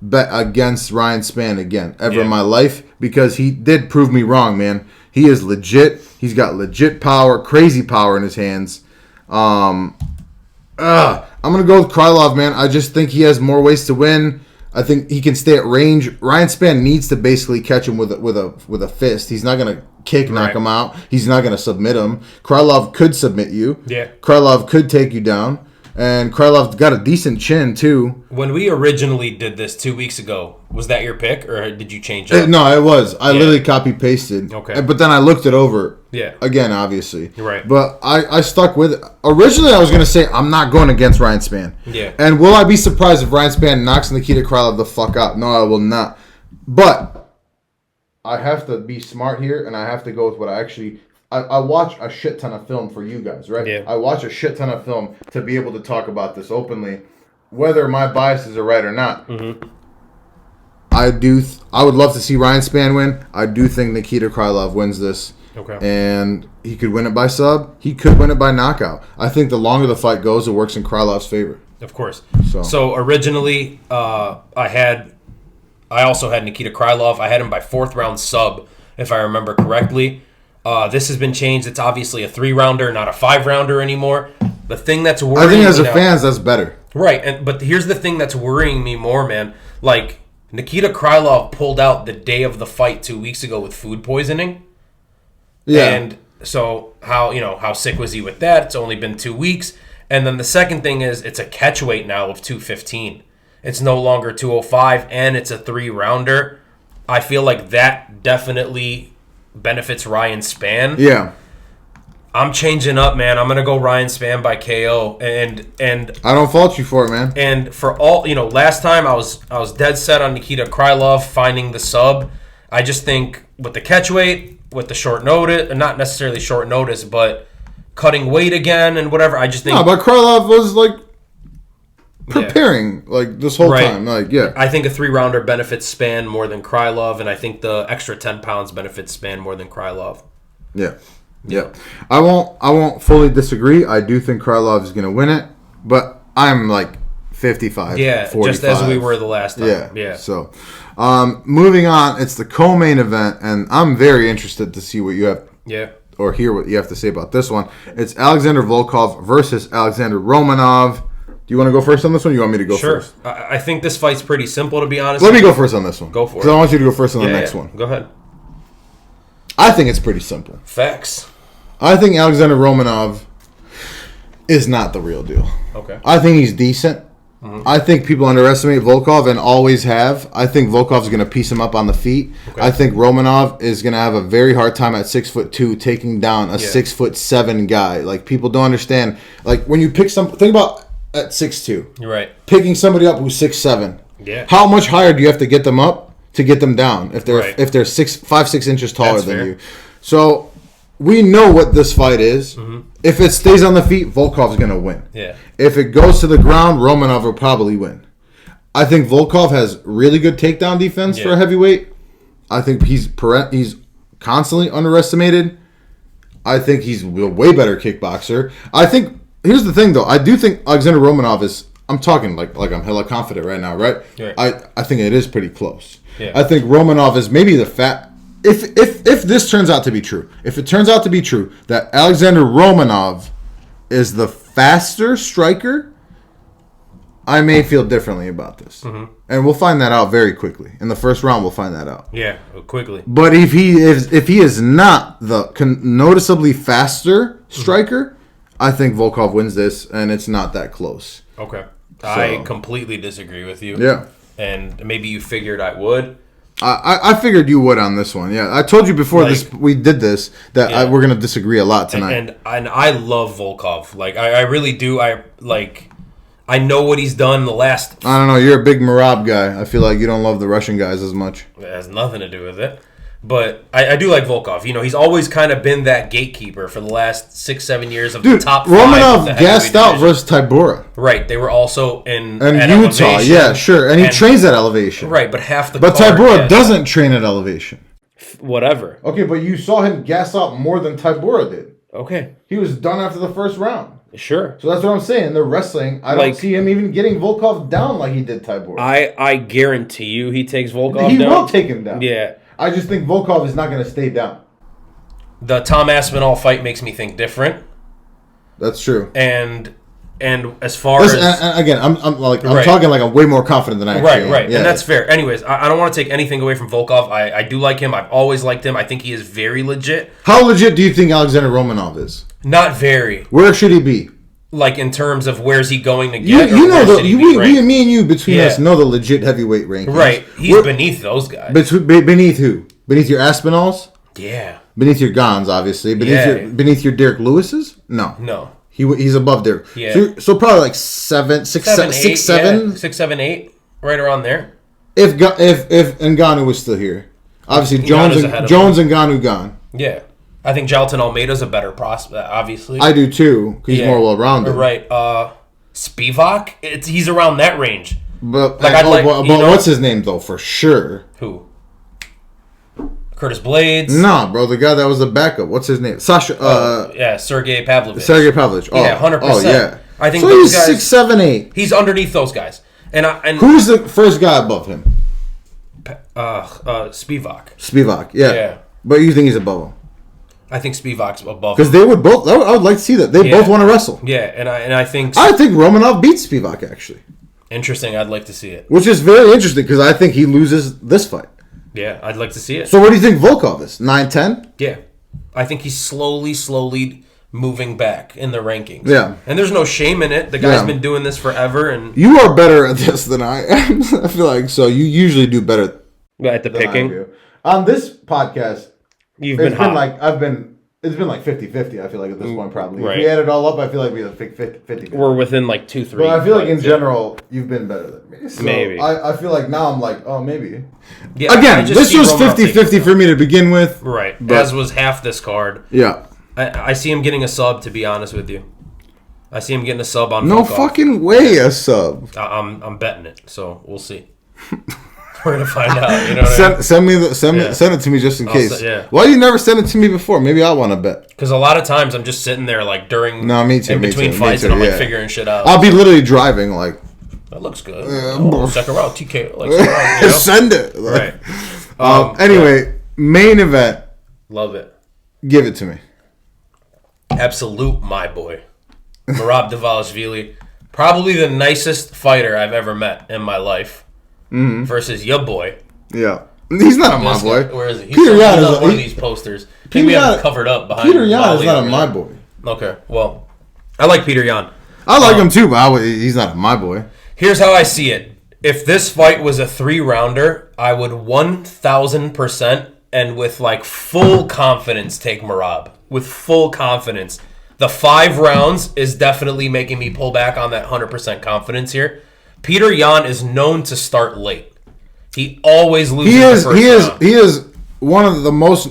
bet against Ryan Spann again ever in my life, because he did prove me wrong, man. He is legit. He's got legit power, crazy power in his hands. I'm gonna go with Krylov, man. I just think he has more ways to win. I think he can stay at range. Ryan Spann needs to basically catch him with a fist. He's not gonna knock him out. He's not gonna submit him. Krylov could submit you. Yeah. Krylov could take you down. And Krylov got a decent chin, too. When we originally did this 2 weeks ago, was that your pick, or did you change it? No, it was. I literally copy-pasted. Okay. But then I looked it over. Yeah. Again, obviously. Right. But I stuck with it. Originally, I was going to say, I'm not going against Ryan Spann. Yeah. And will I be surprised if Ryan Spann knocks Nikita Krylov the fuck out? No, I will not. But I have to be smart here, and I have to go with what I actually... I watch a shit ton of film for you guys, right? Yeah. I watch a shit ton of film to be able to talk about this openly, whether my biases are right or not. Mm-hmm. I would love to see Ryan Spann win. I do think Nikita Krylov wins this. Okay. And he could win it by sub. He could win it by knockout. I think the longer the fight goes, it works in Krylov's favor. Of course. So originally, I also had Nikita Krylov. I had him by 4th round sub, if I remember correctly. This has been changed. It's obviously a 3-rounder, not a 5-rounder anymore. The thing that's worrying me, I think as fans, that's better. Right, but here's the thing that's worrying me more, man. Like, Nikita Krylov pulled out the day of the fight 2 weeks ago with food poisoning. Yeah. And so how sick was he with that? It's only been 2 weeks. And then the second thing is it's a catch weight now of 215. It's no longer 205, and it's a 3-rounder. I feel like that definitely benefits Ryan Spann. Yeah. I'm changing up, man. I'm gonna go Ryan Spann by KO, and I don't fault you for it, man. And for all last time I was dead set on Nikita Krylov finding the sub. I just think with the catch weight, with the short notice, not necessarily short notice, but cutting weight again and whatever. I just think. No, but Krylov was like preparing like this whole time. Like, yeah. I think a 3-rounder benefits Spann more than Krylov, and I think the extra 10 pounds benefits Spann more than Krylov. Yeah. Yeah. I won't fully disagree. I do think Krylov is going to win it, but I'm like 55. Yeah, 45. Just as we were the last time. Yeah. Yeah. So, moving on, it's the co-main event, and I'm very interested to see what you have. Yeah. Or hear what you have to say about this one. It's Alexander Volkov versus Alexander Romanov. Do you want to go first on this one? Or you want me to go first? Sure. I think this fight's pretty simple, to be honest. Let me go first on this one. Go for it. Because I want you to go first on the next one. Go ahead. I think it's pretty simple. Facts. I think Alexander Romanov is not the real deal. Okay. I think he's decent. Mm-hmm. I think people underestimate Volkov and always have. I think Volkov's going to piece him up on the feet. Okay. I think Romanov is going to have a very hard time at 6'2" taking down a 6'7" guy. Like, people don't understand. Like, when you pick think about at 6'2". You're right. Picking somebody up who's 6'7". Yeah. How much higher do you have to get them up to get them down if they're 5-6 inches taller than you? So we know what this fight is. Mm-hmm. If it stays on the feet, Volkov's going to win. Yeah. If it goes to the ground, Romanov will probably win. I think Volkov has really good takedown defense for a heavyweight. I think he's constantly underestimated. I think he's a way better kickboxer. I think here's the thing though. I do think Alexander Romanov is. I'm talking like I'm hella confident right now, right? Yeah. I think it is pretty close. Yeah. I think Romanov is maybe the fat. If this turns out to be true, if it turns out to be true that Alexander Romanov is the faster striker, I may feel differently about this. Mm-hmm. And we'll find that out very quickly. In the first round, we'll find that out. Yeah, quickly. But if he is not the noticeably faster striker, I think Volkov wins this, and it's not that close. Okay. So, I completely disagree with you. Yeah. And maybe you figured I would. I figured you would on this one. Yeah, I told you before we did this that we're gonna disagree a lot tonight. And I love Volkov. Like I really do. I know what he's done the last. I don't know. You're a big Merab guy. I feel like you don't love the Russian guys as much. It has nothing to do with it. But I do like Volkov. You know, he's always kind of been that gatekeeper for the last 6-7 years of the top 5. Romanov gassed out versus Tybura. Right. They were also in Utah. Elevation. Yeah, sure. And he trains at elevation. Right, but half the But Tybura doesn't train at elevation. Whatever. Okay, but you saw him gas out more than Tybura did. Okay. He was done after the first round. Sure. So that's what I'm saying. The wrestling, I don't see him even getting Volkov down like he did Tybura. I guarantee you he takes Volkov down. He will take him down. Yeah. I just think Volkov is not going to stay down. The Tom Aspinall fight makes me think different. That's true. And as far as and again, I'm talking like I'm way more confident than I actually am. Right. Yeah. And that's fair. Anyways, I don't want to take anything away from Volkov. I do like him. I've always liked him. I think he is very legit. How legit do you think Alexander Romanov is? Not very. Where should he be? Like in terms of where's he going to get? Me and you between us know the legit heavyweight rankings. Right. He's beneath those guys. Beneath who? Beneath your Aspinalls? Yeah. Beneath your Gons, obviously. Beneath your Derek Lewises? No. He's above Derek. Yeah. So probably like 6, 7. 6, 7, 8, right around there. If Ngannou was still here, obviously Jones and Ngannou gone. Yeah. I think Jalton Almeida's a better prospect, obviously. I do too, because he's more well-rounded. Right. Spivak, he's around that range. But what's his name, though, for sure? Who? Curtis Blades? Nah, bro, the guy that was the backup. What's his name? Sasha. Sergey Pavlovich. Sergey Pavlovich. Oh, yeah, 100%. Oh, yeah. I think so those he's guys, 6, 7, 8. He's underneath those guys. And who's the first guy above him? Spivak. Yeah. But you think he's above him? I think Spivak's above because they would both. I would like to see that they both want to wrestle. Yeah, and I think Romanov beats Spivak actually. Interesting. I'd like to see it. Which is very interesting because I think he loses this fight. Yeah, I'd like to see it. So what do you think Volkov is? 9, 10? Yeah, I think he's slowly moving back in the rankings. Yeah, and there's no shame in it. The guy's been doing this forever, and you are better at this than I am. I feel like so. You usually do better at the picking. On this podcast. It's been like 50-50, I feel like, at this point, probably. Right. If we add it all up, I feel like we're 50-50. We're within like 2-3. But I feel like in general, you've been better than me. So maybe. I feel like now I'm like, oh, maybe. Yeah, again, this was 50-50 for me to begin with. Right. As was half this card. Yeah. I see him getting a sub, to be honest with you. I see him getting a sub on No Volkov. fucking way a sub. I'm betting it, so we'll see. We're gonna find out. You know what I mean? Send it to me just in case. Yeah. Why you never sent it to me before? Maybe I want to bet. Because a lot of times I'm just sitting there like during in between fights and I'm like figuring shit out. I'll be literally driving like that looks good. Second round TK. Like, you know? Send it. Right. Anyway, main event. Love it. Give it to me. Absolute my boy, Merab Dvalishvili, probably the nicest fighter I've ever met in my life. Mm-hmm. Versus your boy. Yeah. He's not a my boy. Where is he? Peter Yan is on one of these posters. Maybe we have him covered up behind Peter Yan is not a my boy. Okay. Well, I like Peter Yan. I like him too, but he's not a my boy. Here's how I see it. If this fight was a 3-rounder, I would 1,000% and with like full confidence take Merab. With full confidence. The 5 rounds is definitely making me pull back on that 100% confidence here. Peter Yan is known to start late. He always loses the first round. He is one of the most...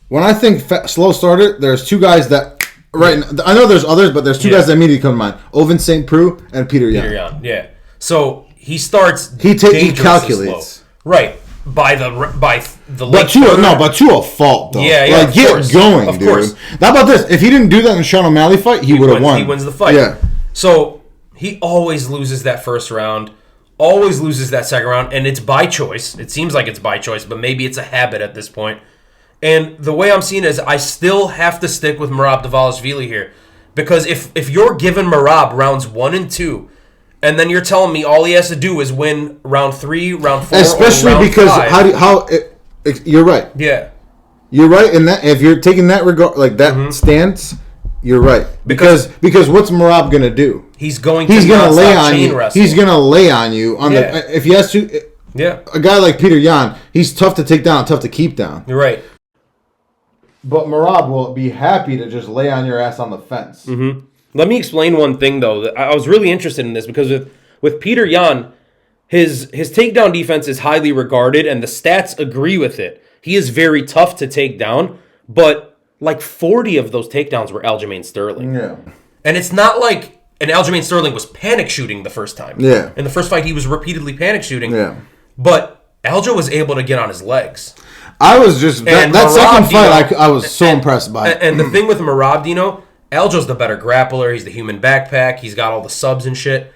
When I think slow starter, there's 2 guys that... Right, I know there's others, but there's 2 guys that immediately come to mind. Ovin St. Preux and Peter Yan. Yeah. So he starts He calculates. Slow. Right. by the late But to a fault though. Yeah, like get going, of dude. course. How about this? If he didn't do that in the Sean O'Malley fight, he would have won. He wins the fight. Yeah. So he always loses that first round, always loses that second round, and it's by choice. It seems like it's by choice, but maybe it's a habit at this point. And the way I'm seeing it is I still have to stick with Merab Dvalishvili here. Because if you're giving Merab rounds 1 and 2, and then you're telling me all he has to do is win round 3, round 4, especially or round because 5. You're right. Yeah. You're right in that if you're taking that regard like that stance, you're right. Because what's Merab gonna do? He's gonna lay on you. wrestle. He's gonna lay on you on the if he has to. Yeah. A guy like Peter Yan, he's tough to take down, tough to keep down. You're right. But Merab will be happy to just lay on your ass on the fence. Mm-hmm. Let me explain one thing, though. I was really interested in this because with Peter Yan, his takedown defense is highly regarded, and the stats agree with it. He is very tough to take down, but like 40 of those takedowns were Aljamain Sterling. Yeah. And it's not like Aljamain Sterling was panic shooting the first time. Yeah. In the first fight, he was repeatedly panic shooting. Yeah. But Aljo was able to get on his legs. I was just that Merab, second fight. I was so impressed by it. And the thing with Merab, Aljo's the better grappler. He's the human backpack. He's got all the subs and shit.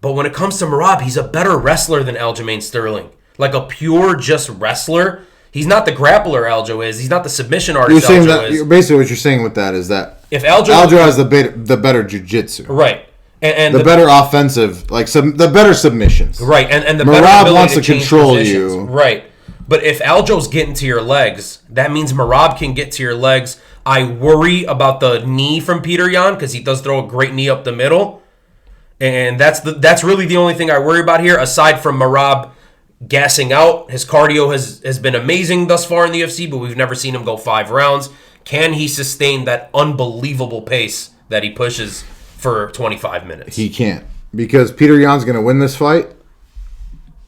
But when it comes to Merab, he's a better wrestler than Aljamain Sterling. Like a pure just wrestler. He's not the grappler Aljo is. He's not the submission artist Aljo is. Basically, what you're saying with that is that if Aljo has the better jiu-jitsu. Right. And the better offensive, the better submissions. Right. And the Merab better ability wants to control positions. you. Right. But if Aljo's getting to your legs, that means Merab can get to your legs. I worry about the knee from Peter Yan because he does throw a great knee up the middle. And that's really the only thing I worry about here, aside from Merab gassing out. His cardio has been amazing thus far in the UFC, but we've never seen him go 5 rounds. Can he sustain that unbelievable pace that he pushes for 25 minutes? He can't. Because Peter Yan's going to win this fight.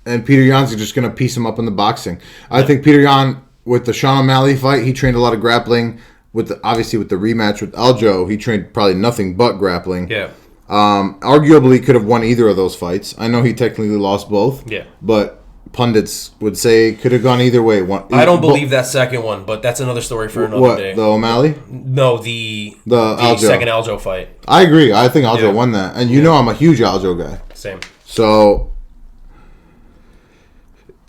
And Peter Yan's just going to piece him up in the boxing. I think Peter Yan, with the Sean O'Malley fight, he trained a lot of grappling. Obviously, with the rematch with Aljo, he trained probably nothing but grappling. Yeah. Arguably, could have won either of those fights. I know he technically lost both. Yeah. But pundits would say could have gone either way. I don't believe that second one, but that's another story for another day. The O'Malley? No, the Aljo. second Aljo fight. I agree. I think Aljo won that. And you know I'm a huge Aljo guy. Same. So...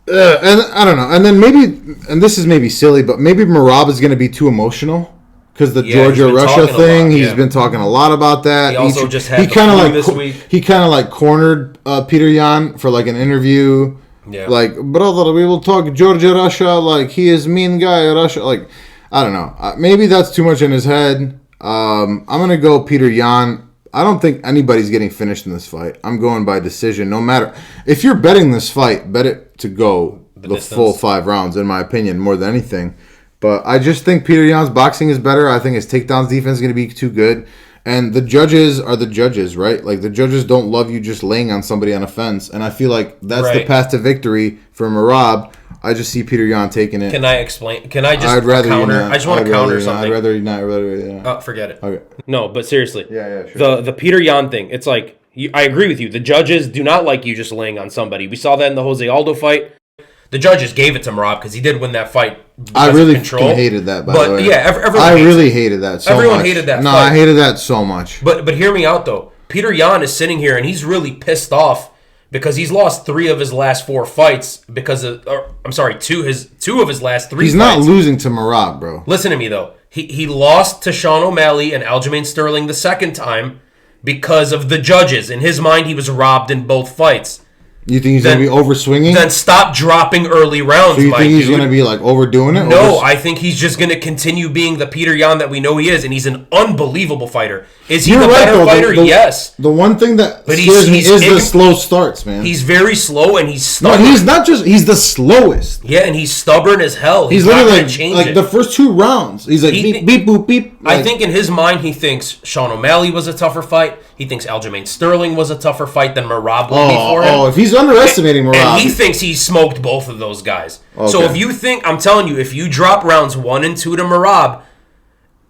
and I don't know. And then maybe, and this is maybe silly, but maybe Merab is going to be too emotional because the Georgia-Russia thing. He's been talking a lot about that. He also just had the flu this week. He kind of like cornered Peter Yan for like an interview. Yeah. Like, brother, we will talk Georgia-Russia. Like, he is mean guy, Russia. Like, I don't know. Maybe that's too much in his head. I'm going to go Peter Yan. I don't think anybody's getting finished in this fight. I'm going by decision. No matter if you're betting this fight, bet it to go the full 5 rounds, in my opinion, more than anything. But I just think Peter Yan's boxing is better. I think his takedowns defense is going to be too good. And the judges are the judges, right? Like, the judges don't love you just laying on somebody on a fence. And I feel like that's the path to victory for Merab. I just see Peter Yan taking it. Can I explain? Can I just I'd rather counter? You not. I just want to counter something. I'd rather you not. Oh, forget it. Okay. No, but seriously. Yeah, sure. The Peter Yan thing, it's like, I agree with you. The judges do not like you just laying on somebody. We saw that in the Jose Aldo fight. The judges gave it to Merab because he did win that fight. I really hated that, by the way. Yeah, everyone I really hated that so much. Everyone hated that fight. No, I hated that so much. But hear me out, though. Peter Yan is sitting here, and he's really pissed off because he's lost 3 of his last 4 fights because of... two of his last 3 He's fights. not losing to Merab, bro. Listen to me, though. He lost to Sean O'Malley and Aljamain Sterling the second time because of the judges. In his mind, he was robbed in both fights. You think he's going to be over-swinging? Then stop dropping early rounds, So you think he's going to be, like, overdoing it? No, I think he's just going to continue being the Peter Yan that we know he is, and he's an unbelievable fighter. Is he the better fighter? Yes. The one thing that scares me is the slow starts, man. He's very slow, and he's stubborn. No, he's not just... He's the slowest. Yeah, and he's stubborn as hell. He's literally like the first 2 rounds. He's like, beep, beep, boop, beep. Like, I think in his mind, he thinks Sean O'Malley was a tougher fight. He thinks Aljamain Sterling was a tougher fight than Merab will be for him. Oh, if he's underestimating Merab. And he thinks he smoked both of those guys. Okay. So if you think, I'm telling you, if you drop rounds 1 and 2 to Merab,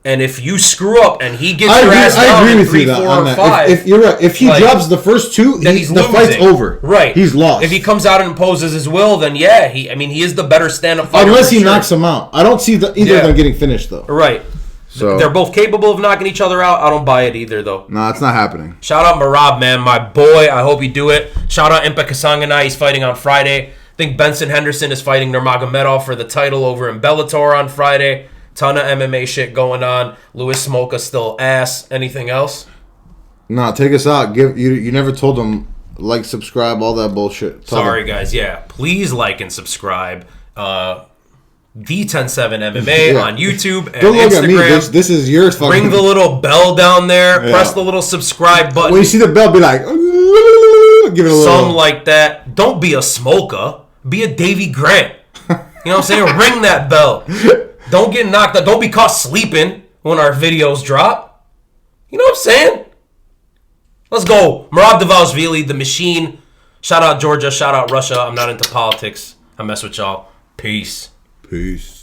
And if you screw up and he gets I your ass agree, I down agree in with 3, you 4, on or that. 5, If you're right, if he like, drops the first 2, then he's the losing. fight's over. Right. He's lost. If he comes out and imposes his will, then yeah, he is the better stand-up fighter. Unless for he sure. knocks him out. I don't see either of them getting finished, though. Right. So They're both capable of knocking each other out. I don't buy it either, though. No, it's not happening. Shout out Marab, man, my boy. I hope you do it. Shout out Impa Kasanganay. He's fighting on Friday. I think Benson Henderson is fighting Nurmagomedov for the title over in Bellator on Friday. Ton of MMA shit going on. Louis Smolka still ass. Anything else? Nah, take us out. You never told them like, subscribe, all that bullshit. Sorry, guys. Yeah, please like and subscribe. D107 MMA on YouTube and Don't look Instagram. at me, bitch. This is your fucking... Ring the little bell down there. Yeah. Press the little subscribe button. When you see the bell, be like... Give it a little... Something like that. Don't be a Smolka. Be a Davy Grant. You know what I'm saying? Ring that bell. Don't get knocked out. Don't be caught sleeping when our videos drop. You know what I'm saying? Let's go. Merab Dvalishvili, the machine. Shout out Georgia. Shout out Russia. I'm not into politics. I mess with y'all. Peace. Peace.